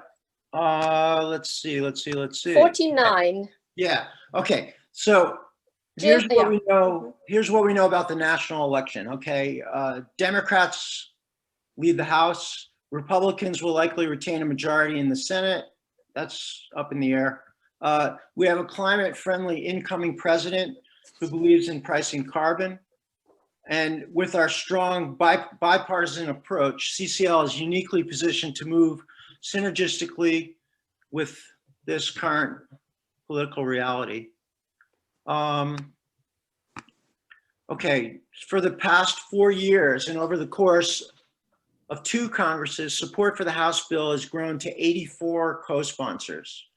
Let's see. 49. Yeah. Okay. So here's what we know. Here's what we know about the national election. Okay. Democrats lead the House. Republicans will likely retain a majority in the Senate. That's up in the air. We have a climate-friendly incoming president who believes in pricing carbon. And with our strong bipartisan approach, CCL is uniquely positioned to move synergistically with this current political reality. Okay, for the past 4 years and over the course of 2 Congresses, support for the House bill has grown to 84 co-sponsors.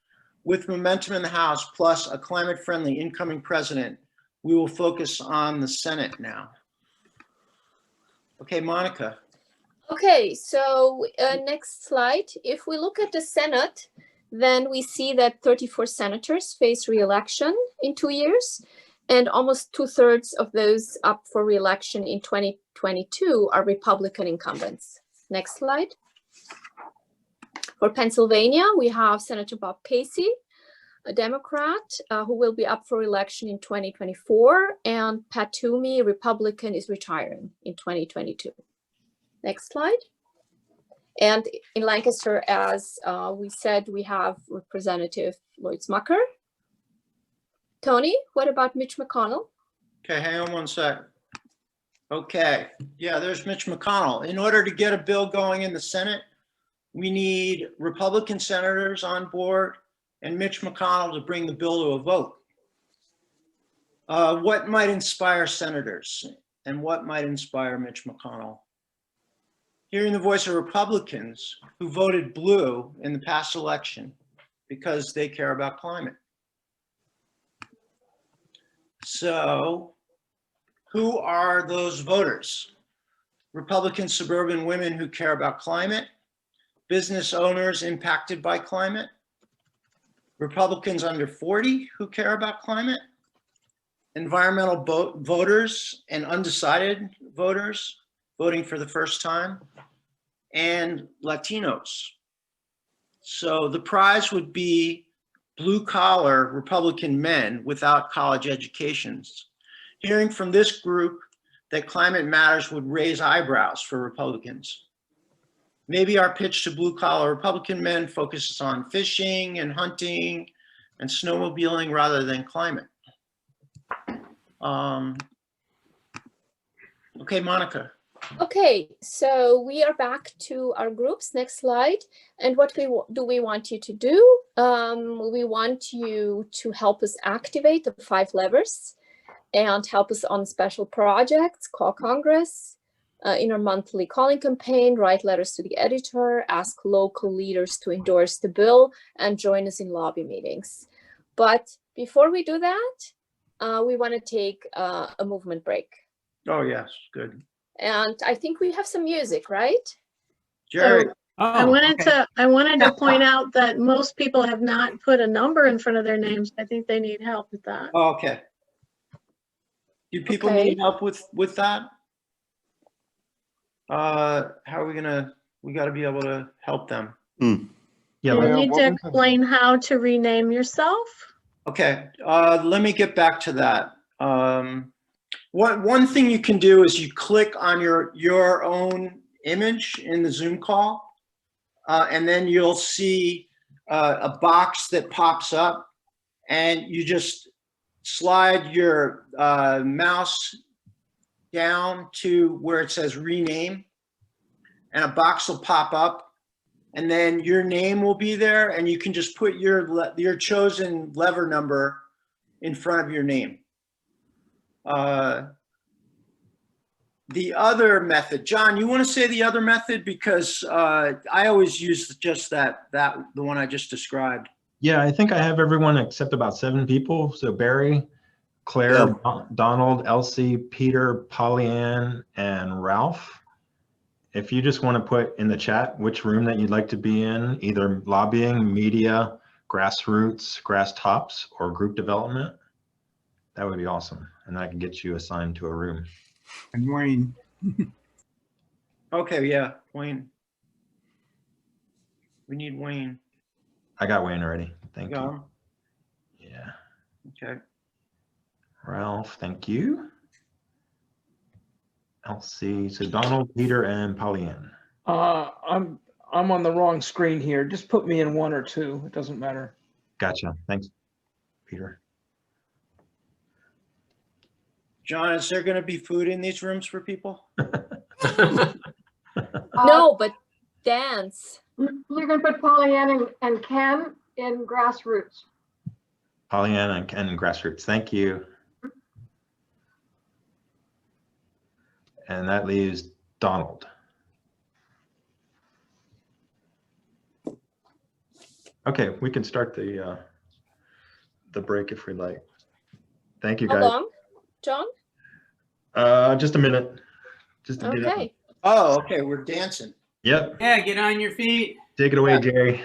With momentum in the House plus a climate-friendly incoming president, we will focus on the Senate now. Okay, Monica. Okay, so next slide. If we look at the Senate, then we see that 34 senators face re-election in 2 years, and almost 2/3 of those up for re-election in 2022 are Republican incumbents. Next slide. For Pennsylvania, we have Senator Bob Casey, a Democrat who will be up for election in 2024, and Pat Toomey, Republican, is retiring in 2022. Next slide. And in Lancaster, as we said, we have Representative Lloyd Smucker. Tony, what about Mitch McConnell? Okay, hang on one sec. Okay, yeah, there's Mitch McConnell. In order to get a bill going in the Senate, we need Republican senators on board and Mitch McConnell to bring the bill to a vote. What might inspire senators and what might inspire Mitch McConnell? Hearing the voice of Republicans who voted blue in the past election because they care about climate. So who are those voters? Republican suburban women who care about climate, business owners impacted by climate, Republicans under 40 who care about climate, environmental voters and undecided voters voting for the first time, and Latinos. So the prize would be blue collar Republican men without college educations. Hearing from this group that climate matters would raise eyebrows for Republicans. Maybe our pitch to blue collar Republican men focuses on fishing and hunting and snowmobiling rather than climate. Okay, Monica. Okay, so we are back to our groups. Next slide. And what we want you to do? We want you to help us activate the 5 levers and help us on special projects, call Congress, in our monthly calling campaign, write letters to the editor, ask local leaders to endorse the bill, and join us in lobby meetings. But before we do that, we want to take a movement break. Oh, yes, good. And I think we have some music, right? Jerry. I wanted to point out that most people have not put a number in front of their names. I think they need help with that. Oh, okay. Do people Okay. need help with that? How are we gonna, we gotta be able to help them. Yeah, You like, need to explain how to rename yourself. Okay, let me get back to that. One thing you can do is you click on your own image in the Zoom call, and then you'll see a box that pops up, and you just slide your mouse down to where it says rename, and a box will pop up, and then your name will be there, and you can just put your chosen lever number in front of your name. The other method, John, you want to say the other method, because I always use just the one I just described. yeah, I think I have everyone except about 7 people. So Barry, Claire, Donald, Elsie, Peter, Pollyann, and Ralph. If you just want to put in the chat which room that you'd like to be in, either lobbying, media, grassroots, grass tops, or group development, that would be awesome. And I can get you assigned to a room. And Wayne. Okay, yeah, Wayne. We need Wayne. I got Wayne already. Thank Got you. him? Yeah. Okay. Ralph, thank you. Elsie, so Donald, Peter, and Pollyann. I'm on the wrong screen here. Just put me in 1 or 2. It doesn't matter. Gotcha. Thanks, Peter. John, is there going to be food in these rooms for people? No, but dance. You're going to put Pollyanna and Ken in grassroots. Pollyann and Ken and grassroots. Thank you. And that leaves Donald. Okay, we can start the break if we'd like. Thank you, How guys. long, John? Just a minute. Just to get up. Okay. Oh, okay, we're dancing. Yep. Yeah, get on your feet. Take it away, Jerry.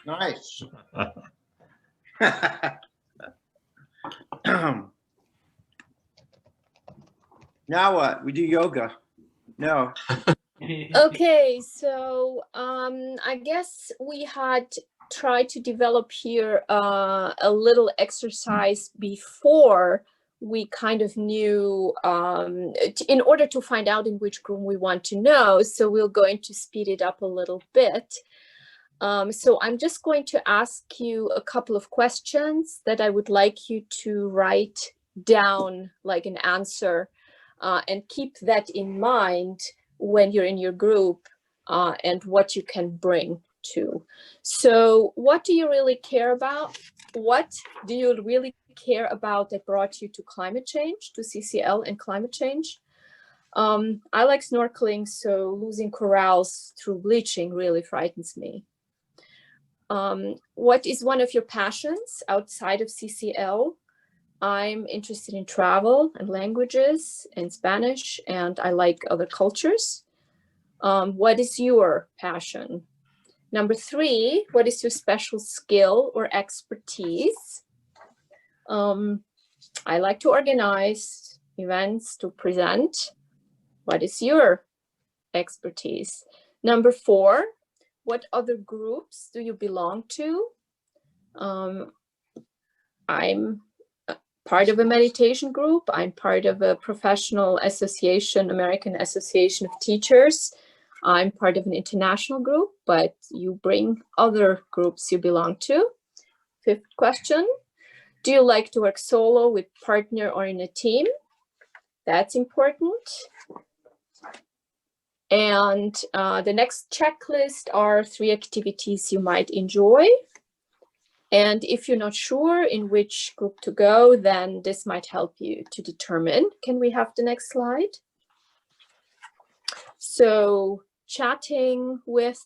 Nice. Now what? We do yoga? No. Okay, so I guess we had tried to develop here a little exercise before we kind of knew in order to find out in which room we want to know. So we're going to speed it up a little bit. So I'm just going to ask you a couple of questions that I would like you to write down like an answer and keep that in mind when you're in your group and what you can bring to. So what do you really care about? What do you really care about that brought you to climate change, to CCL and climate change? I like snorkeling, so losing corals through bleaching really frightens me. What is one of your passions outside of CCL? I'm interested in travel and languages and Spanish, and I like other cultures. What is your passion? Number 3, what is your special skill or expertise? I like to organize events, to present. What is your expertise? Number 4, what other groups do you belong to? I'm part of a meditation group. I'm part of a professional association, American Association of Teachers. I'm part of an international group, but you bring other groups you belong to. 5th question, do you like to work solo, with partner, or in a team? That's important. And the next checklist are 3 activities you might enjoy. And if you're not sure in which group to go, then this might help you to determine. Can we have the next slide? So chatting with,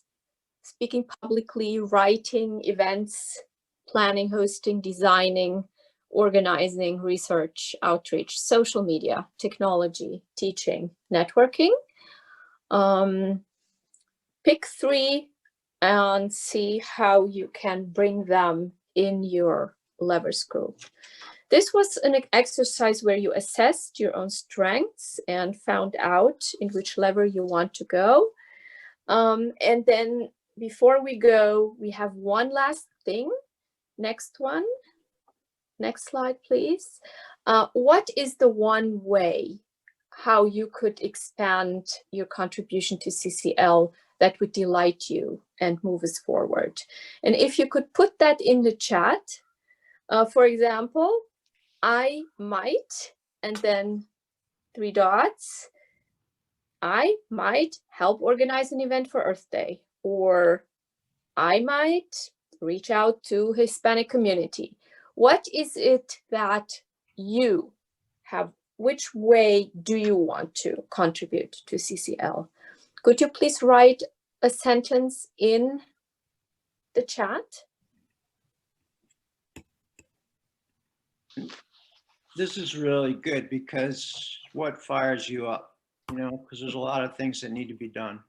speaking publicly, writing, events, planning, hosting, designing, organizing, research, outreach, social media, technology, teaching, networking. Pick 3 and see how you can bring them in your levers group. This was an exercise where you assessed your own strengths and found out in which lever you want to go. And then before we go, we have one last thing. Next one. Next slide, please. What is the one way how you could expand your contribution to CCL that would delight you and move us forward? And if you could put that in the chat, for example, I might, and then 3 dots, I might help organize an event for Earth Day, or I might reach out to Hispanic community. What is it that you have? Which way do you want to contribute to CCL? Could you please write a sentence in the chat? This is really good because what fires you up, you know, because there's a lot of things that need to be done.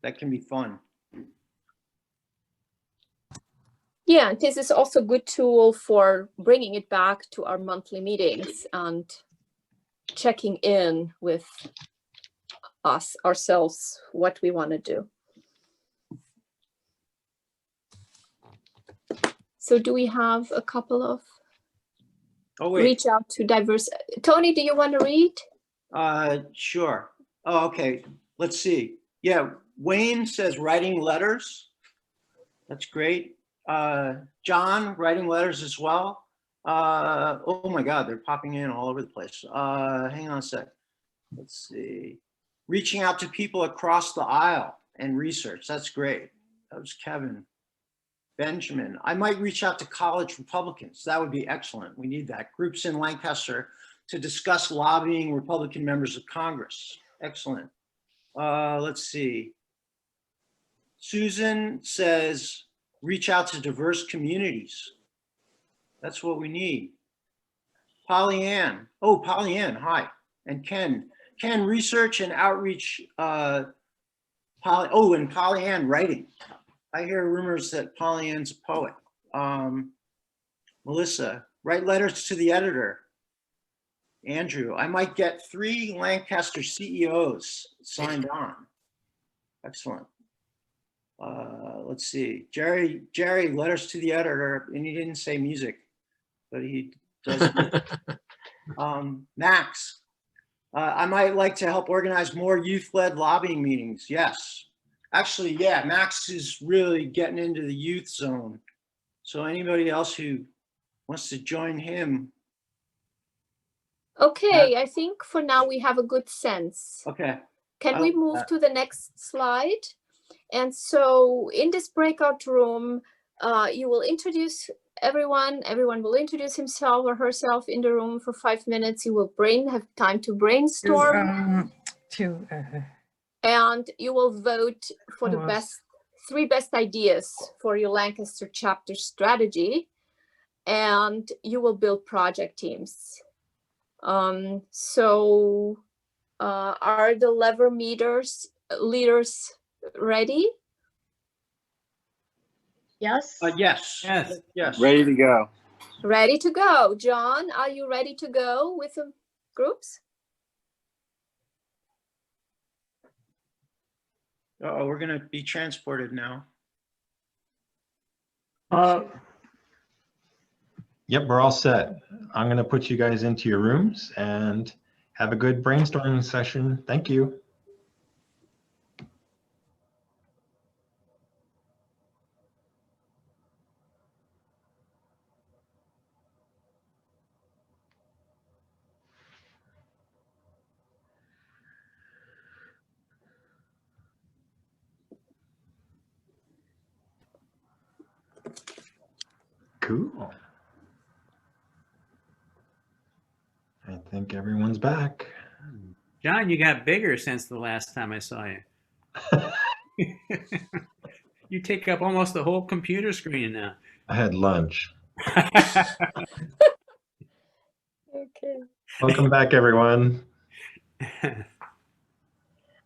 That can be fun. Yeah, this is also a good tool for bringing it back to our monthly meetings and checking in with ourselves, what we want to do. So do we have a couple of reach out to diverse? Tony, do you want to read? Sure. Oh, okay. Let's see. Yeah, Wayne says writing letters. That's great. John, writing letters as well. Oh my God, they're popping in all over the place. Hang on a sec. Let's see. Reaching out to people across the aisle and research. That's great. That was Kevin. Benjamin, I might reach out to college Republicans. That would be excellent. We need that. Groups in Lancaster to discuss lobbying Republican members of Congress. Excellent. Let's see. Susan says, reach out to diverse communities. That's what we need. Pollyann. Oh, Pollyann, hi. And Ken, research and outreach. And Pollyann, writing. I hear rumors that Pollyan's a poet. Melissa, write letters to the editor. Andrew, I might get 3 Lancaster CEOs signed on. Excellent. Let's see. Jerry, letters to the editor, and he didn't say music, but he does. Max, I might like to help organize more youth-led lobbying meetings. Yes. Actually, yeah, Max is really getting into the youth zone. So anybody else who wants to join him. Okay, I think for now we have a good sense. Okay. Can we move to the next slide? And so in this breakout room, you will introduce everyone. Everyone will introduce himself or herself in the room for 5 minutes. You will have time to brainstorm. And you will vote for the 3 best ideas for your Lancaster chapter strategy. And you will build project teams. Are the lever leaders ready? Yes. Yes. Yes. Ready to go. Ready to go. John, are you ready to go with the groups? Oh, we're gonna be transported now. Yep, we're all set. I'm going to put you guys into your rooms and have a good brainstorming session. Thank you. Cool. I think everyone's back. John, you got bigger since the last time I saw you. You take up almost the whole computer screen now. I had lunch. Okay. Welcome back, everyone.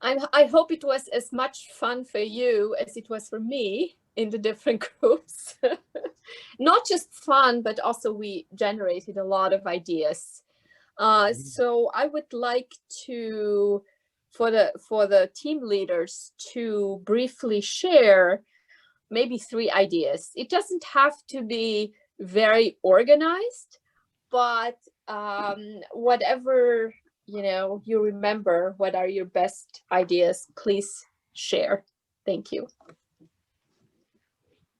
I hope it was as much fun for you as it was for me in the different groups. Not just fun, but also we generated a lot of ideas. So I would like to, for the team leaders, to briefly share maybe 3 ideas. It doesn't have to be very organized, but whatever you remember, what are your best ideas, please share. Thank you.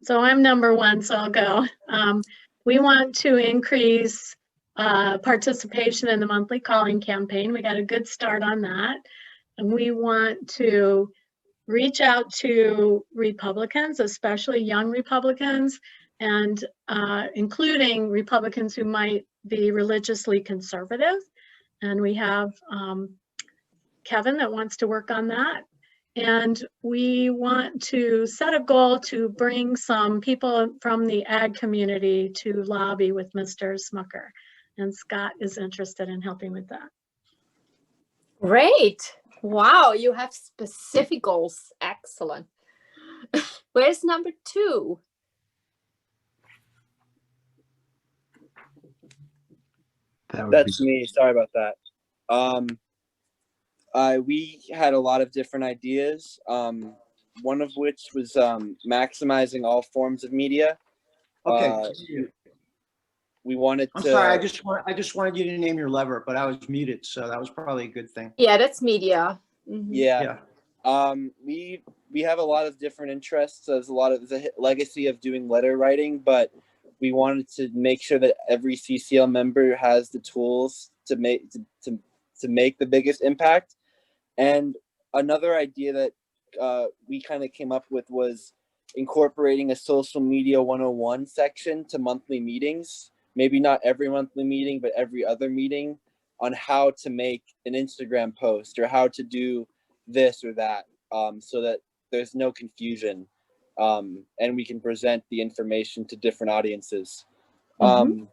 So I'm number 1, so I'll go. We want to increase participation in the monthly calling campaign. We got a good start on that. And we want to reach out to Republicans, especially young Republicans, and including Republicans who might be religiously conservative. And we have Kevin that wants to work on that. And we want to set a goal to bring some people from the ag community to lobby with Mr. Smucker. And Scott is interested in helping with that. Great. Wow, you have specific goals. Excellent. Where's number 2? That's me. Sorry about that. We had a lot of different ideas. One of which was maximizing all forms of media. Okay. We wanted to. I'm sorry. I just wanted you to name your lever, but I was muted, so that was probably a good thing. Yeah, that's media. Mm-hmm. Yeah. We have a lot of different interests. There's a legacy of doing letter writing, but we wanted to make sure that every CCL member has the tools to make the biggest impact. And another idea that we kind of came up with was incorporating a social media 101 section to monthly meetings. Maybe not every monthly meeting, but every other meeting, on how to make an Instagram post or how to do this or that, so that there's no confusion, and we can present the information to different audiences. And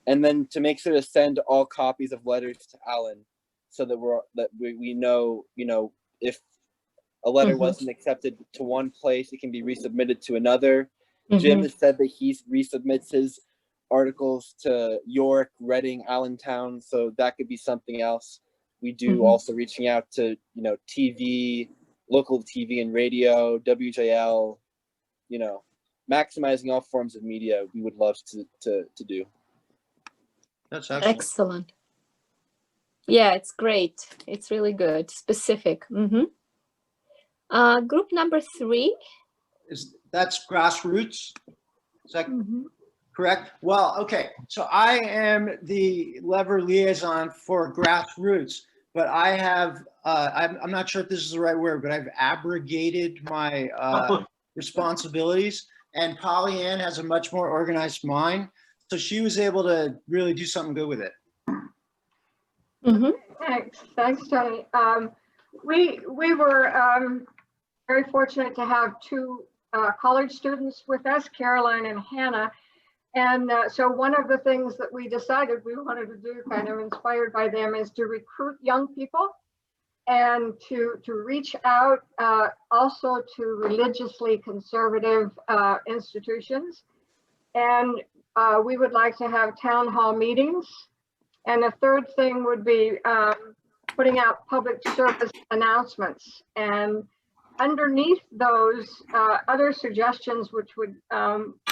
then to make sure to send all copies of letters to Alan, so that we know, if a letter wasn't accepted to one place, it can be resubmitted to another. Jim has said that he resubmits his articles to York, Reading, Allentown, so that could be something else. We do also reaching out to TV, local TV and radio, WJL, maximizing all forms of media. We would love to do. That's excellent. Excellent. Yeah, it's great. It's really good. Specific. Group number 3. That's grassroots. Is that correct? Well, okay. So I am the lever liaison for grassroots, but I have, I'm not sure if this is the right word, but I've abrogated my responsibilities, and Pollyann has a much more organized mind. So she was able to really do something good with it. Thanks, Tony. We were very fortunate to have 2 college students with us, Caroline and Hannah. And so one of the things that we decided we wanted to do, kind of inspired by them, is to recruit young people and to reach out also to religiously conservative institutions. And we would like to have town hall meetings. And the third thing would be putting out public service announcements. And underneath those, other suggestions which would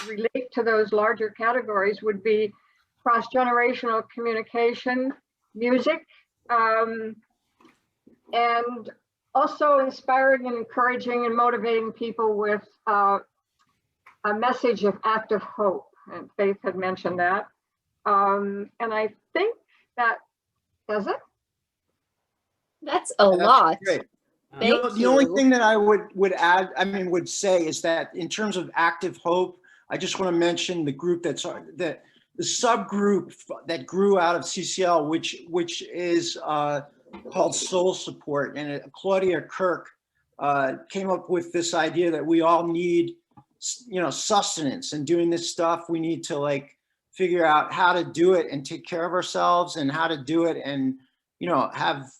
relate to those larger categories would be cross-generational communication, music, and also inspiring and encouraging and motivating people with a message of active hope. And Faith had mentioned that. And I think that does it. That's a lot. Great. Thank The only you. thing that I would add, would say is that in terms of active hope, I just want to mention the group the subgroup that grew out of CCL, which is called Soul Support, and Claudia Kirk came up with this idea that we all need, sustenance, and doing this stuff, we need to like figure out how to do it and take care of ourselves, and how to do it and have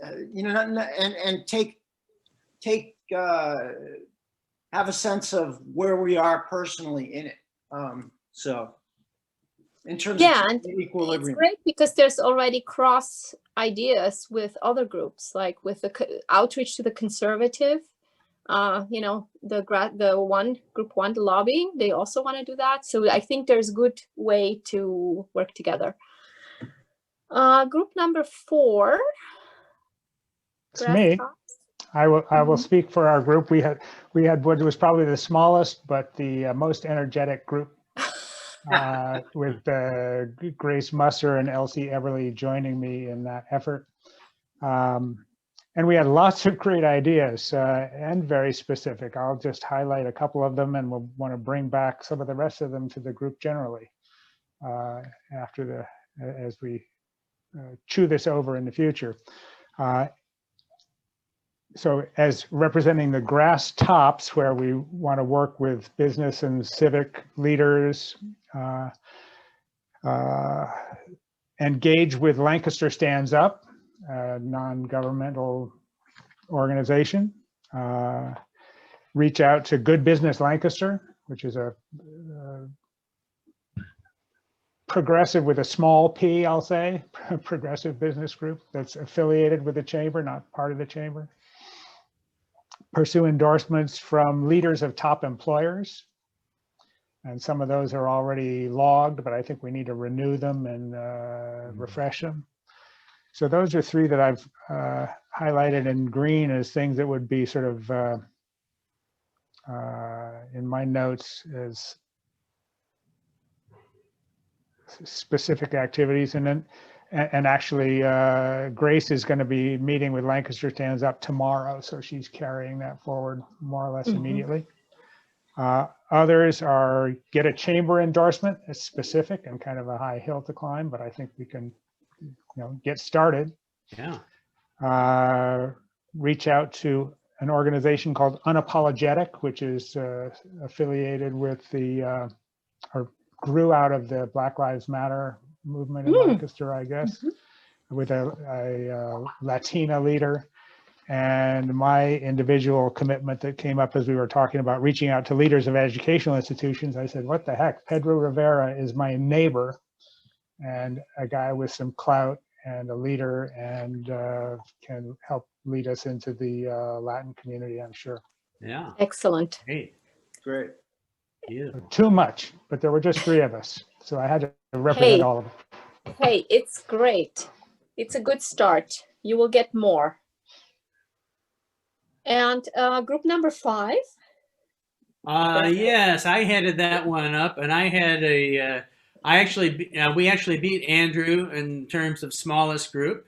and take have a sense of where we are personally in it. So in terms Yeah, of and equilibrium. it's great because there's already cross ideas with other groups, like with the outreach to the conservative. The group one, the lobbying, they also want to do that. So I think there's a good way to work together. Group number 4. It's me. I will speak for our group. We had what was probably the smallest but the most energetic group, with Grace Musser and Elsie Everly joining me in that effort. And we had lots of great ideas and very specific. I'll just highlight a couple of them, and we'll want to bring back some of the rest of them to the group generally as we chew this over in the future. So as representing the grass tops, where we want to work with business and civic leaders, engage with Lancaster Stands Up, a non-governmental organization, reach out to Good Business Lancaster, which is a progressive with a small p, I'll say, progressive business group that's affiliated with the chamber, not part of the chamber. Pursue endorsements from leaders of top employers. And some of those are already logged, but I think we need to renew them and refresh them. So those are 3 that I've highlighted in green as things that would be sort of in my notes as specific activities. And then, and actually Grace is going to be meeting with Lancaster Stands Up tomorrow. So she's carrying that forward more or less immediately. Others are get a chamber endorsement. It's specific and kind of a high hill to climb, but I think we can get started. Yeah. Reach out to an organization called Unapologetic, which is affiliated with or grew out of the Black Lives Matter movement in Lancaster, I guess, with a Latina leader. And my individual commitment that came up as we were talking about reaching out to leaders of educational institutions, I said, what the heck? Pedro Rivera is my neighbor and a guy with some clout and a leader, and can help lead us into the Latin community, I'm sure. Yeah. Excellent. Great. Beautiful. Too much, but there were just 3 of us, so I had to represent all of them. Hey, it's great. It's a good start. You will get more. And group number 5. Yes, I headed that one up, and I had we actually beat Andrew in terms of smallest group.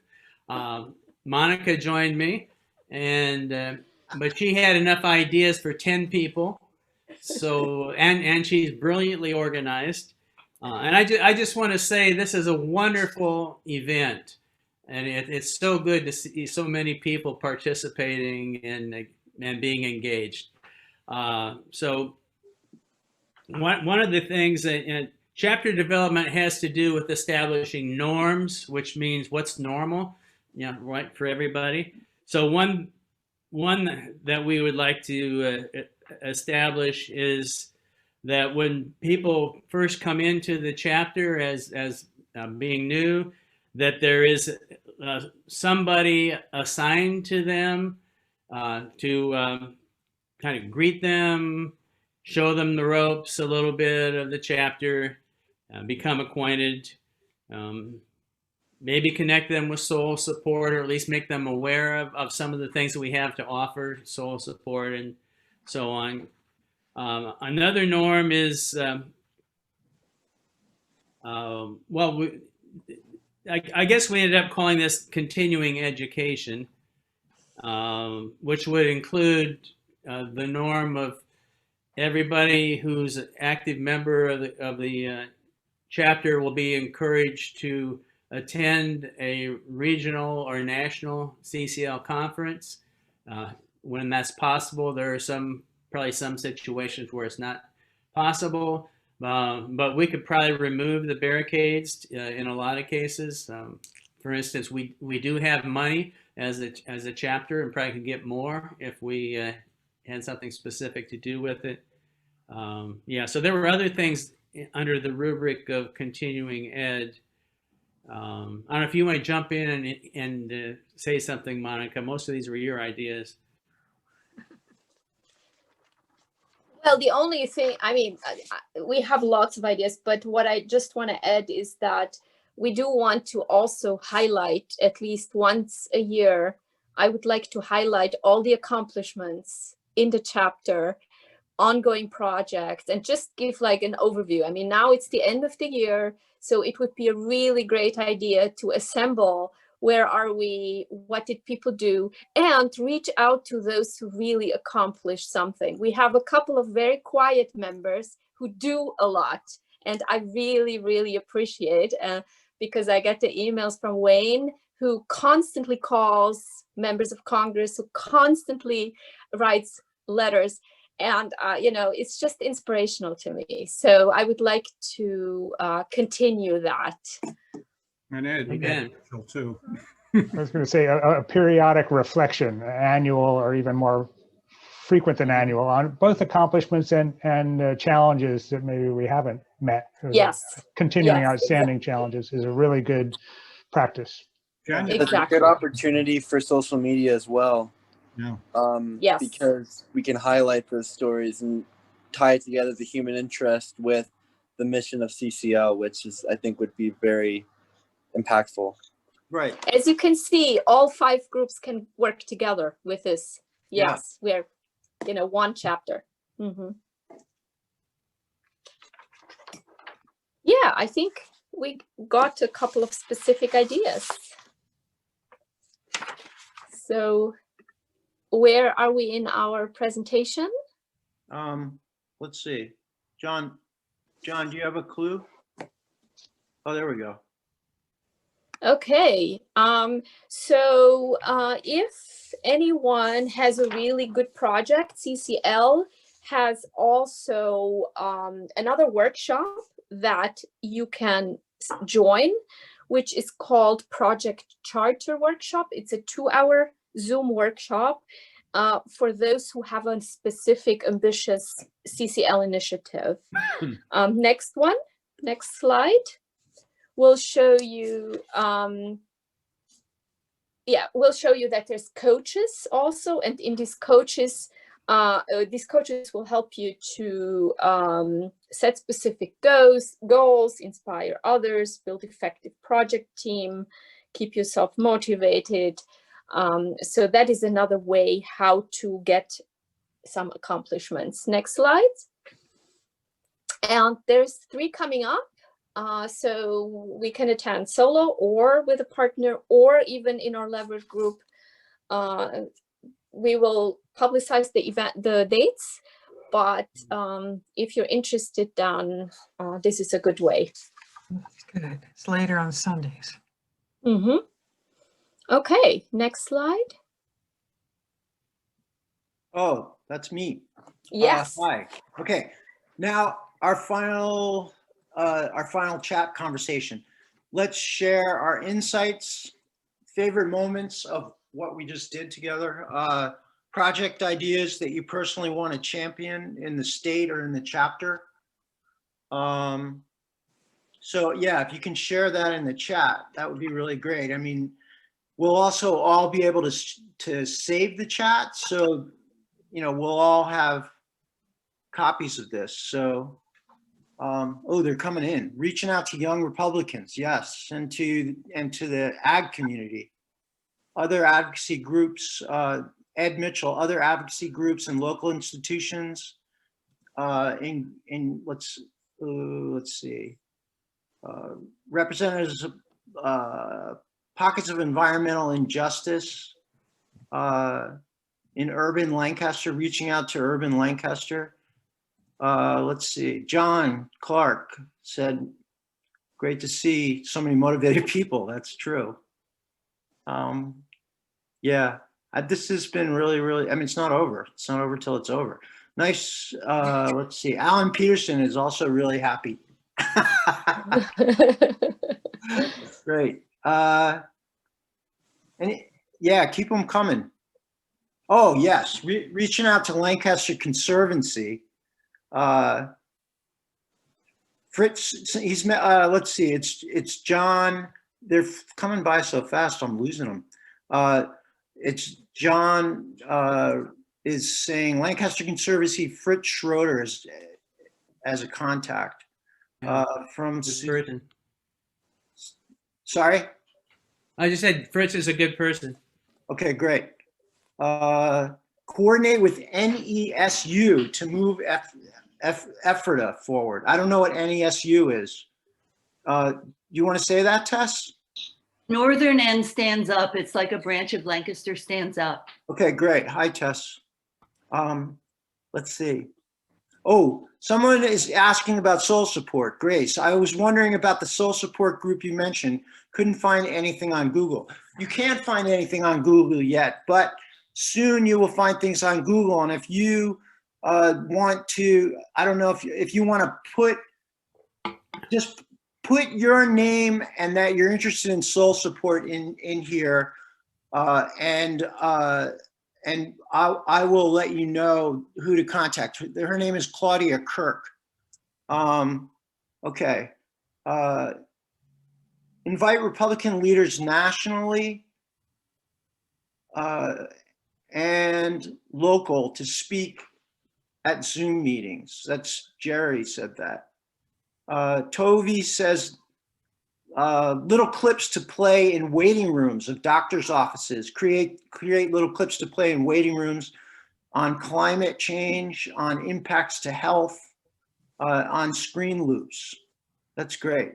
Monica joined me, but she had enough ideas for 10 people. So, and she's brilliantly organized. And I just want to say this is a wonderful event. And it's so good to see so many people participating and being engaged. So one of the things that chapter development has to do with establishing norms, which means what's normal, right, for everybody. So one that we would like to establish is that when people first come into the chapter as being new, that there is somebody assigned to them to kind of greet them, show them the ropes a little bit of the chapter, become acquainted, maybe connect them with soul support, or at least make them aware of some of the things that we have to offer, soul support and so on. Another norm is, I guess we ended up calling this continuing education, which would include the norm of everybody who's an active member of the chapter will be encouraged to attend a regional or national CCL conference. When that's possible, there are probably some situations where it's not possible, but we could probably remove the barricades in a lot of cases. For instance, we do have money as a chapter, and probably could get more if we had something specific to do with it. Yeah, so there were other things under the rubric of continuing ed. I don't know if you want to jump in and say something, Monica. Most of these were your ideas. Well, the only thing, I mean, we have lots of ideas, but what I just want to add is that we do want to also highlight at least once a year. I would like to highlight all the accomplishments in the chapter, ongoing projects, and just give like an overview. I mean, now it's the end of the year, so it would be a really great idea to assemble where are we, what did people do, and reach out to those who really accomplished something. We have a couple of very quiet members who do a lot, and I really, really appreciate because I get the emails from Wayne, who constantly calls members of Congress, who constantly writes letters. And, it's just inspirational to me. So I would like to continue that. And Ed, too. I was going to say a periodic reflection, annual or even more frequent than annual, on both accomplishments and challenges that maybe we haven't met. Yes. Continuing Yes, outstanding challenges is a really good practice. It's a good opportunity for social media as well. Yeah. Yes. Because we can highlight those stories and tie together the human interest with the mission of CCL, which is, I think, would be very impactful. Right. As you can see, all 5 groups can work together with this. Yes, we're, one chapter. Mm-hmm. Yeah, I think we got a couple of specific ideas. So where are we in our presentation? Let's see. John, do you have a clue? Oh, there we go. Okay, so if anyone has a really good project, CCL has also another workshop that you can join, which is called Project Charter Workshop. It's a 2-hour Zoom workshop for those who have a specific ambitious CCL initiative. Next slide. We'll show you, we'll show you that there's coaches also, and in these coaches will help you to set specific goals, inspire others, build effective project team, keep yourself motivated. So that is another way how to get some accomplishments. Next slide. And there's 3 coming up. So we can attend solo or with a partner, or even in our leverage group. We will publicize the dates, but if you're interested, then this is a good way. That's good. It's later on Sundays. Mm-hmm. Okay, next slide. Oh, that's me. Yes. Hi. Okay. Now our final chat conversation. Let's share our insights, favorite moments of what we just did together, project ideas that you personally want to champion in the state or in the chapter. So yeah, if you can share that in the chat, that would be really great. I mean, we'll also all be able to save the chat. So, we'll all have copies of this. So, oh, they're coming in. Reaching out to young Republicans, yes, and to the ag community, other advocacy groups. Ed Mitchell, other advocacy groups and local institutions. Let's see, representatives of pockets of environmental injustice in urban Lancaster, reaching out to urban Lancaster. Let's see, John Clark said, great to see so many motivated people. That's true. Yeah, this has been really, really, I mean, it's not over. It's not over till it's over. Nice. Let's see, Alan Peterson is also really happy. Great. And yeah, keep them coming. Oh yes, reaching out to Lancaster Conservancy. Fritz, he's met. Let's see, it's John. They're coming by so fast, I'm losing them. It's John is saying Lancaster Conservancy. Fritz Schroeder is as a contact from. Sorry, I just said Fritz is a good person. Okay, great. Coordinate with NESU to move EFRTA forward. I don't know what NESU is. You want to say that, Tess? Northern End Stands Up. It's like a branch of Lancaster Stands Up. Okay, great. Hi, Tess. Let's see. Oh, someone is asking about soul support. Grace, I was wondering about the soul support group you mentioned. Couldn't find anything on Google. You can't find anything on Google yet, but soon you will find things on Google. And if you want to, I don't know if you want to just put your name and that you're interested in soul support in here, and I will let you know who to contact. Her name is Claudia Kirk. Okay. Invite Republican leaders nationally and local to speak at Zoom meetings. That's Jerry said that. Tovi says little clips to play in waiting rooms of doctors' offices. Create little clips to play in waiting rooms on climate change, on impacts to health, on screen loops. That's great.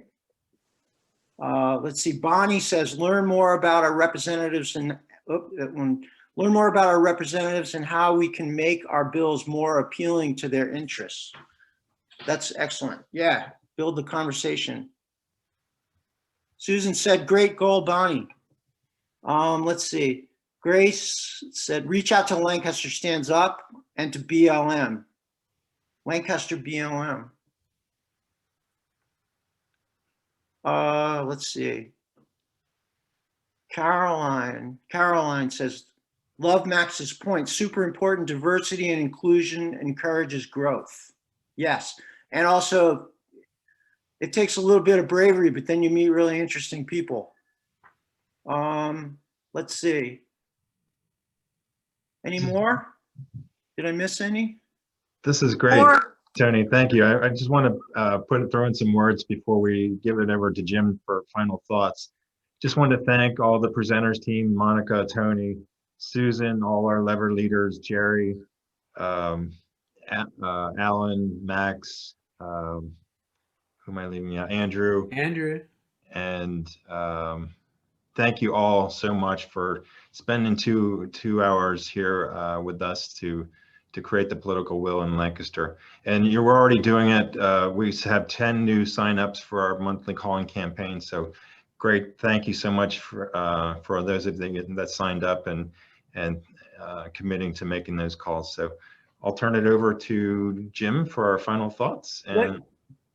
Let's see. Bonnie says learn more about our representatives and learn more about our representatives and how we can make our bills more appealing to their interests. That's excellent. Yeah, build the conversation. Susan said, great goal, Bonnie. Let's see. Grace said, reach out to Lancaster Stands Up and to BLM. Lancaster BLM. Let's see. Caroline says, love Max's point. Super important. Diversity and inclusion encourages growth. Yes. And also, it takes a little bit of bravery, but then you meet really interesting people. Let's see. Any more? Did I miss any? This is great, Tony. Thank you. I just want to throw in some words before we give it over to Jim for final thoughts. Just want to thank all the presenters team, Monica, Tony, Susan, all our lever leaders, Jerry, Alan, Max, who am I leaving out? Andrew. And thank you all so much for spending two hours here with us to create the political will in Lancaster. And you're already doing it. We have 10 new signups for our monthly calling campaign. So great. Thank you so much for those of you that signed up and committing to making those calls. So I'll turn it over to Jim for our final thoughts. And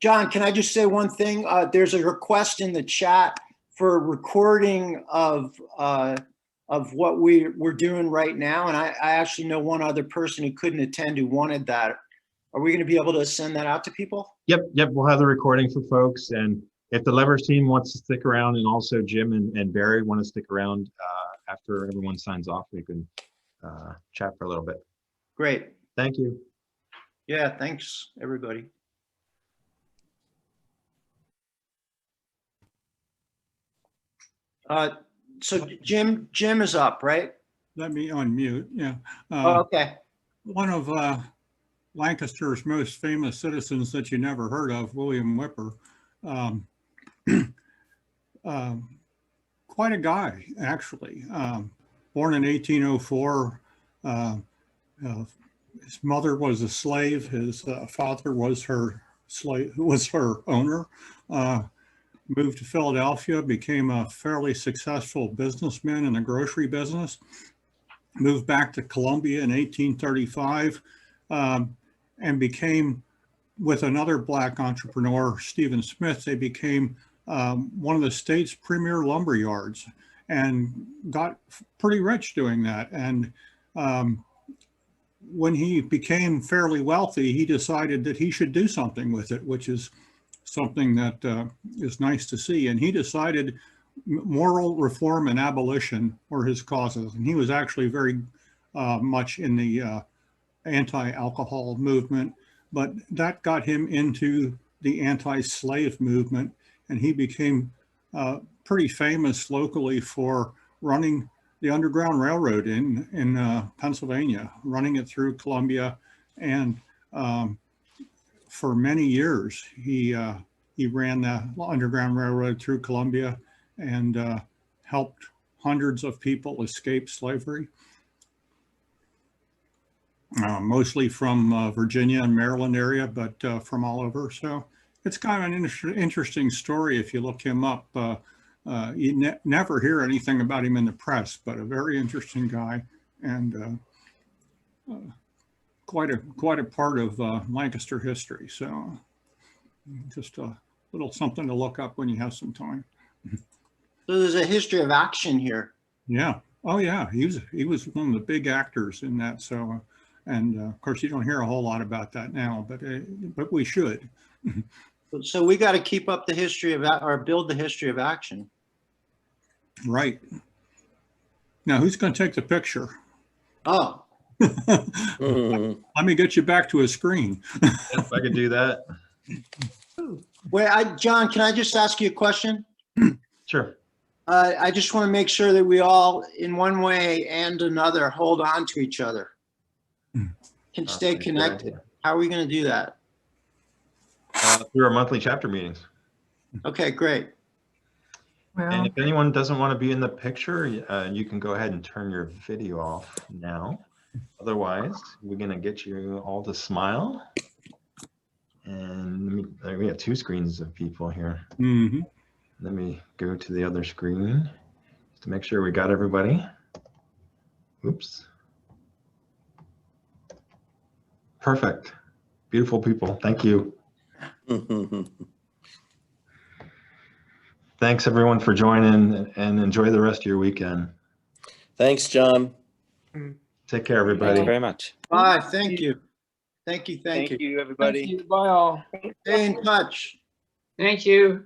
John, can I just say one thing? There's a request in the chat for a recording of what we're doing right now. And I actually know one other person who couldn't attend who wanted that. Are we going to be able to send that out to people? Yep. We'll have the recording for folks. And if the levers team wants to stick around, and also Jim and Barry want to stick around after everyone signs off, we can chat for a little bit. Great. Thank you. Yeah, thanks, everybody. So Jim is up, right? Let me unmute, yeah. Oh, okay. One of Lancaster's most famous citizens that you never heard of, William Whipper. Quite a guy, actually. Born in 1804. His mother was a slave. His father was her owner. Moved to Philadelphia, became a fairly successful businessman in the grocery business. Moved back to Columbia in 1835 and became, with another Black entrepreneur, Stephen Smith, they became one of the state's premier lumber yards and got pretty rich doing that. And when he became fairly wealthy, he decided that he should do something with it, which is something that is nice to see. And he decided moral reform and abolition were his causes. And he was actually very much in the anti-alcohol movement, but that got him into the anti-slave movement. And he became pretty famous locally for running the Underground Railroad in Pennsylvania, running it through Columbia. And for many years, he ran the Underground Railroad through Columbia and helped hundreds of people escape slavery, mostly from Virginia and Maryland area, but from all over. So it's kind of an interesting story if you look him up. You never hear anything about him in the press, but a very interesting guy and quite a part of Lancaster history. So just a little something to look up when you have some time. So there's a history of action here. Yeah. Oh yeah. He was one of the big actors in that. So, and of course you don't hear a whole lot about that now, but we should. So we got to keep up the history of or build the history of action. Right. Now who's going to take the picture? Oh. Let me get you back to a screen. If I could do that. Wait, John, can I just ask you a question? Sure. I just want to make sure that we all, in one way and another, hold on to each other. Can stay connected. How are we going to do that? Through our monthly chapter meetings. Okay, great. And if anyone doesn't want to be in the picture, you can go ahead and turn your video off now. Otherwise, we're going to get you all to smile. And we have two screens of people here. Mm-hmm. Let me go to the other screen just to make sure we got everybody. Oops. Perfect. Beautiful people. Thank you. Thanks everyone for joining, and enjoy the rest of your weekend. Thanks, John. Take care, everybody. Thank you very much. Bye. Thank you. Thank you. Thank you, everybody. Thank you. Bye all. Stay in touch. Thank you.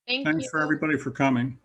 Thanks for everybody for coming.